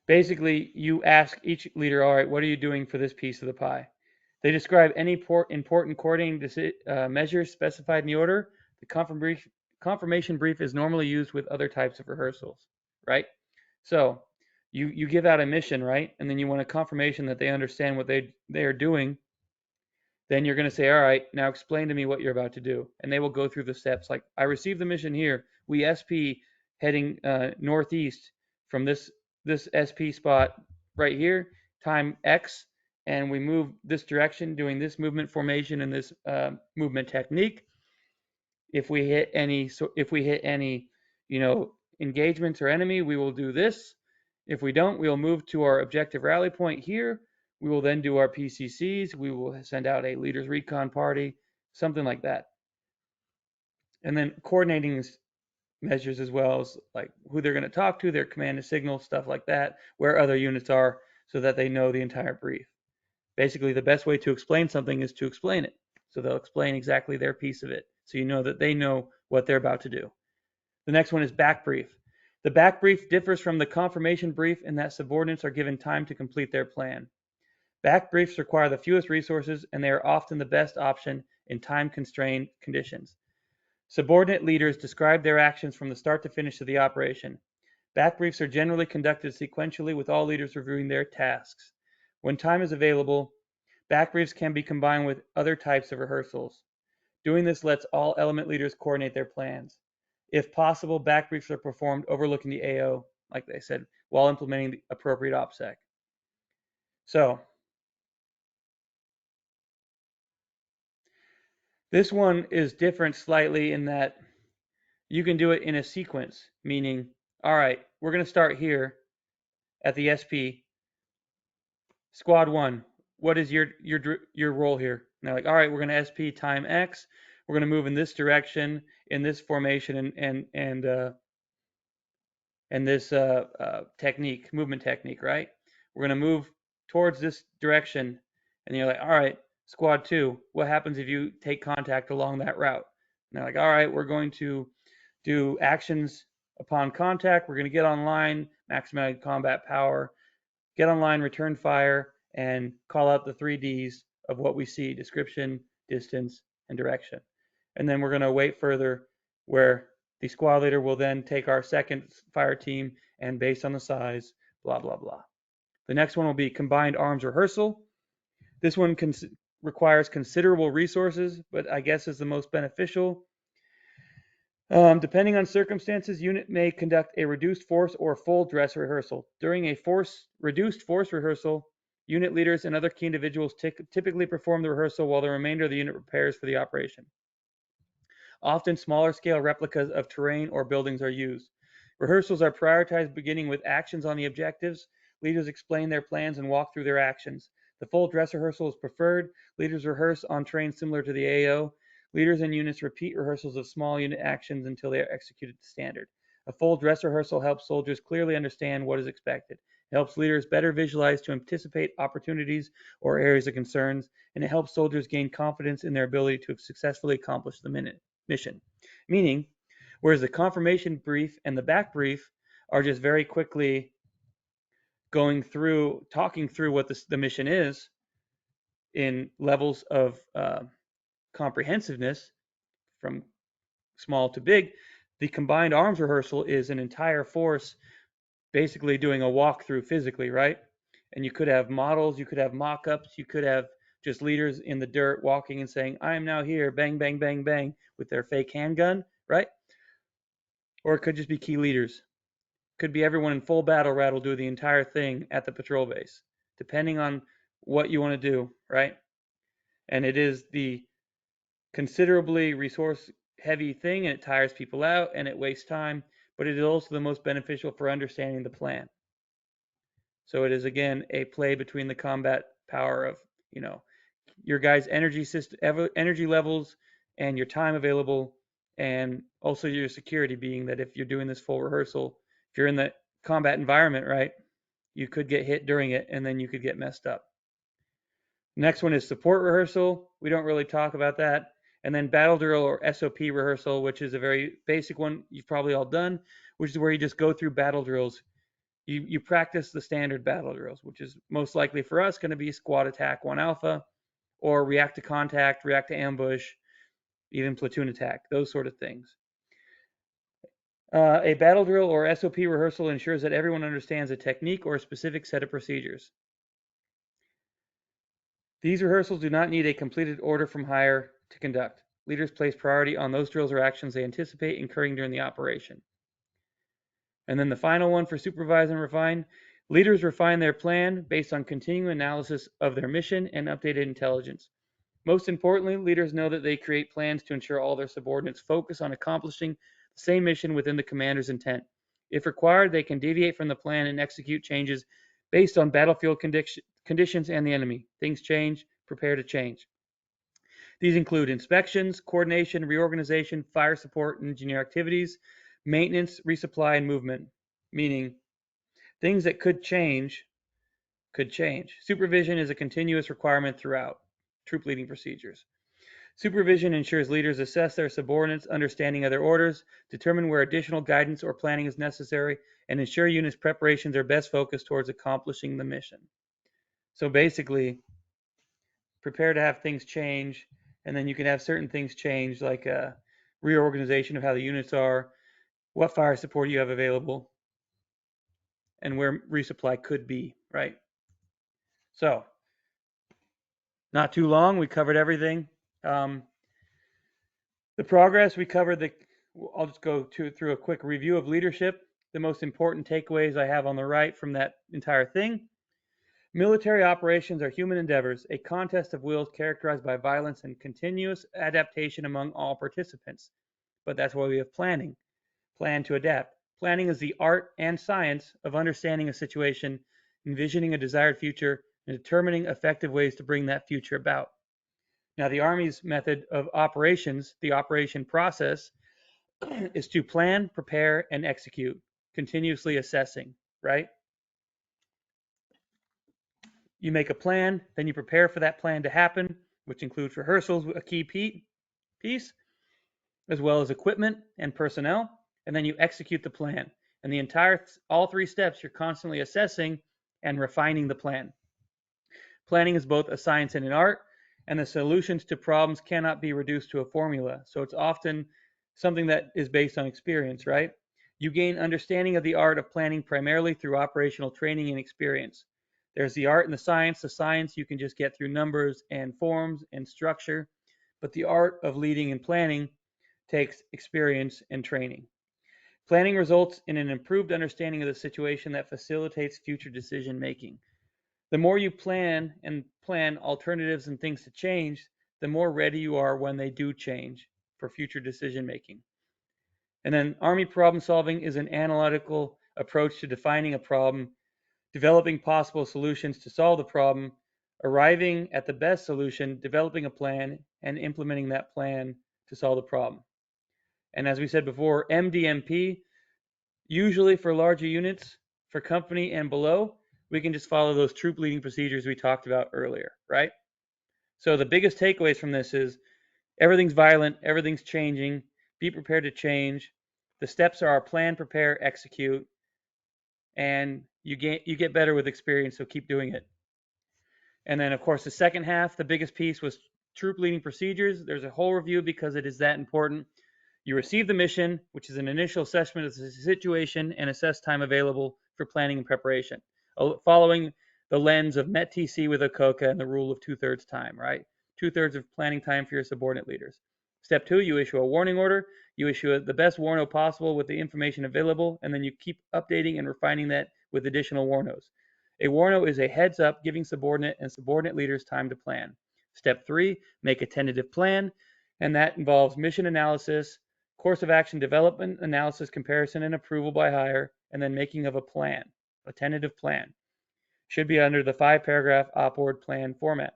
B: basically, you ask each leader, all right, what are you doing for this piece of the pie? They describe any important coordinating measures specified in the order. The confirmation brief is normally used with other types of rehearsals, right? So you give out a mission, right? And then you want a confirmation that they understand what they are doing. Then you're going to say, all right, now explain to me what you're about to do. And they will go through the steps like, I received the mission here. We SP heading northeast from this SP spot right here, time X, and we move this direction doing this movement formation and this movement technique. If we hit any, engagements or enemy, we will do this. If we don't, we'll move to our objective rally point here. We will then do our PCCs. We will send out a leaders recon party, something like that. And then coordinating measures as well as like who they're going to talk to, their command and signal, stuff like that, where other units are so that they know the entire brief. Basically, the best way to explain something is to explain it. So they'll explain exactly their piece of it. So you know that they know what they're about to do. The next one is back brief. The back brief differs from the confirmation brief in that subordinates are given time to complete their plan. Back briefs require the fewest resources, and they are often the best option in time-constrained conditions. Subordinate leaders describe their actions from the start to finish of the operation. Back briefs are generally conducted sequentially with all leaders reviewing their tasks. When time is available, back briefs can be combined with other types of rehearsals. Doing this lets all element leaders coordinate their plans. If possible, back briefs are performed overlooking the AO, like they said, while implementing the appropriate OPSEC. So this one is different slightly in that you can do it in a sequence, meaning, all right, we're going to start here at the SP. Squad 1, what is your role here? And they're like, all right, we're going to SP time X. We're going to move in this direction, in this formation, and this technique, movement technique, right? We're going to move towards this direction. And you're like, all right, squad 2, what happens if you take contact along that route? And they're like, all right, we're going to do actions upon contact. We're going to get online, maximize combat power, get online, return fire, and call out the 3Ds of what we see: description, distance, and direction. And then we're going to wait further where the squad leader will then take our second fire team and based on the size, blah, blah, blah. The next one will be combined arms rehearsal. This one requires considerable resources, but I guess is the most beneficial. Depending on circumstances, unit may conduct a reduced force or full dress rehearsal. During a reduced force rehearsal, unit leaders and other key individuals typically perform the rehearsal while the remainder of the unit prepares for the operation. Often smaller scale replicas of terrain or buildings are used. Rehearsals are prioritized beginning with actions on the objectives. Leaders explain their plans and walk through their actions. The full dress rehearsal is preferred. Leaders rehearse on terrain similar to the AO. Leaders and units repeat rehearsals of small unit actions until they are executed to standard. A full dress rehearsal helps soldiers clearly understand what is expected. It helps leaders better visualize to anticipate opportunities or areas of concerns, and it helps soldiers gain confidence in their ability to successfully accomplish the mission. Meaning, whereas the confirmation brief and the back brief are just very quickly talking through what the mission is in levels of comprehensiveness from small to big, the combined arms rehearsal is an entire force basically doing a walkthrough physically, right? And you could have models, you could have mock-ups, you could have just leaders in the dirt walking and saying, I am now here, bang, bang, bang, bang, with their fake handgun, right? Or it could just be key leaders. Could be everyone in full battle rattle do the entire thing at the patrol base, depending on what you want to do, right? And it is the considerably resource heavy thing and it tires people out and it wastes time, but it is also the most beneficial for understanding the plan. So it is again a play between the combat power of, you know, your guys' energy system, energy levels, and your time available, and also your security. Being that if you're doing this full rehearsal, if you're in the combat environment, right, you could get hit during it, and then you could get messed up. Next one is support rehearsal. We don't really talk about that. And then battle drill or SOP rehearsal, which is a very basic one you've probably all done, which is where you just go through battle drills. You practice the standard battle drills, which is most likely for us going to be squad attack 1 alpha or react to contact, react to ambush, even platoon attack, those sort of things. A battle drill or SOP rehearsal ensures that everyone understands a technique or a specific set of procedures. These rehearsals do not need a completed order from higher to conduct. Leaders place priority on those drills or actions they anticipate incurring during the operation. And then the final one for supervise and refine. Leaders refine their plan based on continuing analysis of their mission and updated intelligence. Most importantly, leaders know that they create plans to ensure all their subordinates focus on accomplishing the same mission within the commander's intent. If required, they can deviate from the plan and execute changes based on battlefield conditions and the enemy. Things change, prepare to change. These include inspections, coordination, reorganization, fire support, and engineer activities, maintenance, resupply, and movement, meaning things that could change could change. Supervision is a continuous requirement throughout troop leading procedures. Supervision ensures leaders assess their subordinates' understanding of their orders, determine where additional guidance or planning is necessary, and ensure units' preparations are best focused towards accomplishing the mission. So basically, prepare to have things change, and then you can have certain things change, like a reorganization of how the units are, what fire support you have available, and where resupply could be, right? So, not too long, we covered everything. The progress we covered, I'll just go through a quick review of leadership. The most important takeaways I have on the right from that entire thing. Military operations are human endeavors, a contest of wills characterized by violence and continuous adaptation among all participants. But that's why we have planning. Plan to adapt. Planning is the art and science of understanding a situation, envisioning a desired future, and determining effective ways to bring that future about. Now, the Army's method of operations, the operation process, is to plan, prepare, and execute, continuously assessing, right? You make a plan, then you prepare for that plan to happen, which includes rehearsals, a key piece, as well as equipment and personnel, and then you execute the plan. And all 3 steps, you're constantly assessing and refining the plan. Planning is both a science and an art, and the solutions to problems cannot be reduced to a formula. So it's often something that is based on experience, right? You gain understanding of the art of planning primarily through operational training and experience. There's the art and the science. The science you can just get through numbers and forms and structure, but the art of leading and planning takes experience and training. Planning results in an improved understanding of the situation that facilitates future decision making. The more you plan alternatives and things to change, the more ready you are when they do change for future decision making. And then Army problem solving is an analytical approach to defining a problem, developing possible solutions to solve the problem, arriving at the best solution, developing a plan, and implementing that plan to solve the problem. And as we said before, MDMP, usually for larger units, for company and below, we can just follow those troop leading procedures we talked about earlier, right? So the biggest takeaways from this is everything's violent, everything's changing, be prepared to change. The steps are plan, prepare, execute, and you get better with experience, so keep doing it. And then, of course, the second half, the biggest piece was troop leading procedures. There's a whole review because it is that important. You receive the mission, which is an initial assessment of the situation and assess time available for planning and preparation, following the lens of MET-TC with ACOCA and the rule of 2/3 time, right? 2/3 of planning time for your subordinate leaders. Step 2, you issue a warning order. You issue the best warno possible with the information available, and then you keep updating and refining that with additional warnos. A warno is a heads up giving subordinate and subordinate leaders time to plan. Step 3, make a tentative plan. And that involves mission analysis, course of action development, analysis, comparison, and approval by hire, and then making of a plan, a tentative plan. Should be under the 5-paragraph op-ord plan format.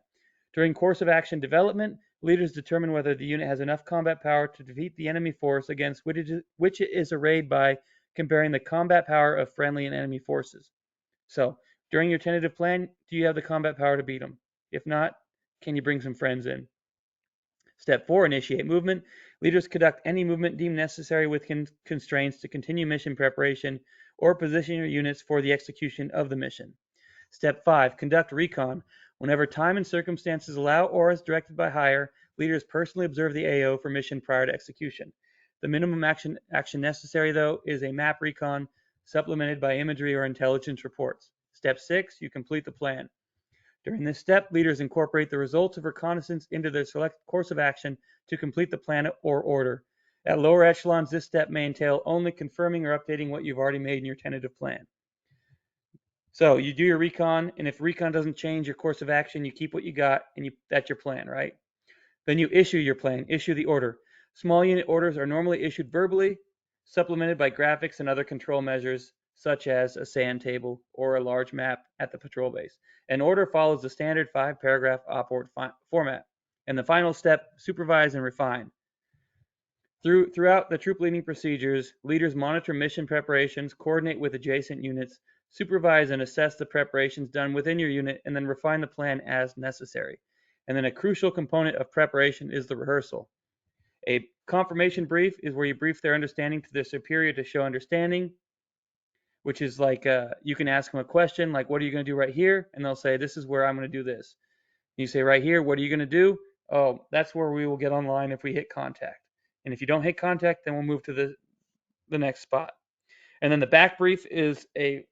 B: During course of action development, leaders determine whether the unit has enough combat power to defeat the enemy force against which it is arrayed by comparing the combat power of friendly and enemy forces. So, during your tentative plan, do you have the combat power to beat them? If not, can you bring some friends in? Step 4, initiate movement. Leaders conduct any movement deemed necessary with constraints to continue mission preparation or position your units for the execution of the mission. Step 5, conduct recon. Whenever time and circumstances allow or as directed by hire, leaders personally observe the AO for mission prior to execution. The minimum action necessary, though, is a map recon supplemented by imagery or intelligence reports. Step 6, you complete the plan. During this step, leaders incorporate the results of reconnaissance into their selected course of action to complete the plan or order. At lower echelons, this step may entail only confirming or updating what you've already made in your tentative plan. So you do your recon, and if recon doesn't change your course of action, you keep what you got, and that's your plan, right? Then you issue your plan, issue the order. Small unit orders are normally issued verbally, supplemented by graphics and other control measures, such as a sand table or a large map at the patrol base. An order follows the standard 5-paragraph op-ord format. And the final step, supervise and refine. Throughout the troop leading procedures, leaders monitor mission preparations, coordinate with adjacent units, supervise and assess the preparations done within your unit, and then refine the plan as necessary. And then a crucial component of preparation is the rehearsal. A confirmation brief is where you brief their understanding to their superior to show understanding, which is like you can ask them a question like, what are you going to do right here? And they'll say, this is where I'm going to do this. You say, right here, what are you going to do? Oh, that's where we will get online if we hit contact. And if you don't hit contact, then we'll move to the next spot. And then the back brief is a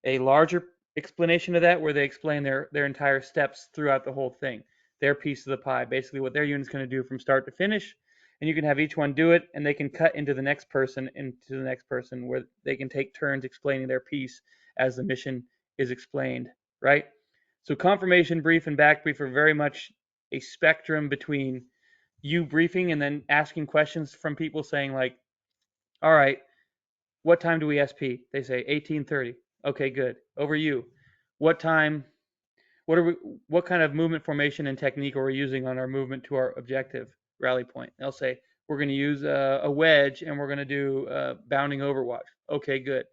B: larger explanation of that where they explain their entire steps throughout the whole thing, their piece of the pie, basically what their unit's going to do from start to finish. And you can have each one do it, and they can cut into the next person where they can take turns explaining their piece as the mission is explained, right? So confirmation brief and back brief are very much a spectrum between you briefing and then asking questions from people saying like, all right, what time do we SP? They say 18:30. Okay, good. Over you. What time? What kind of movement formation and technique are we using on our movement to our objective rally point? They'll say we're going to use a wedge and we're going to do bounding overwatch. Okay, good.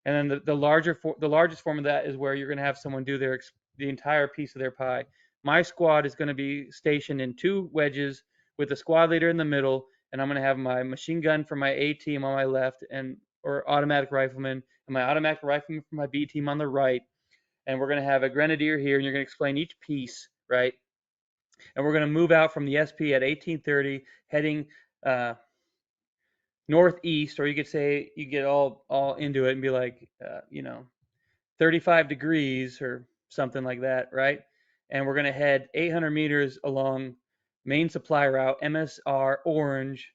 B: And then the largest form of that is where you're going to have someone do the entire piece of their pie. My squad is going to be stationed in 2 wedges with the squad leader in the middle, and I'm going to have my machine gun for my A team on my left or automatic rifleman, and my automatic rifleman for my B team on the right. And we're going to have a grenadier here, and you're going to explain each piece, right? And we're going to move out from the SP at 18:30, heading northeast, or you could say you get all into it and be like, 35 degrees or something like that, right? And we're going to head 800 meters along main supply route, MSR orange,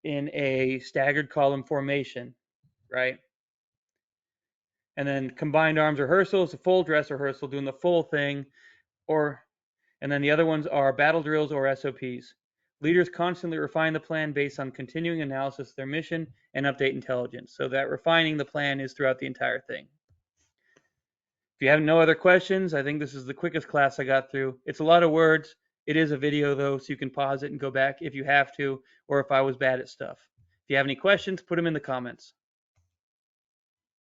B: in a staggered column formation, right? And then combined arms rehearsal is a full dress rehearsal, doing the full thing, and then the other ones are battle drills or SOPs. Leaders constantly refine the plan based on continuing analysis of their mission and update intelligence. So that refining the plan is throughout the entire thing. If you have no other questions, I think this is the quickest class I got through. It's a lot of words. It is a video though, so you can pause it and go back if you have to, or if I was bad at stuff. If you have any questions, put them in the comments.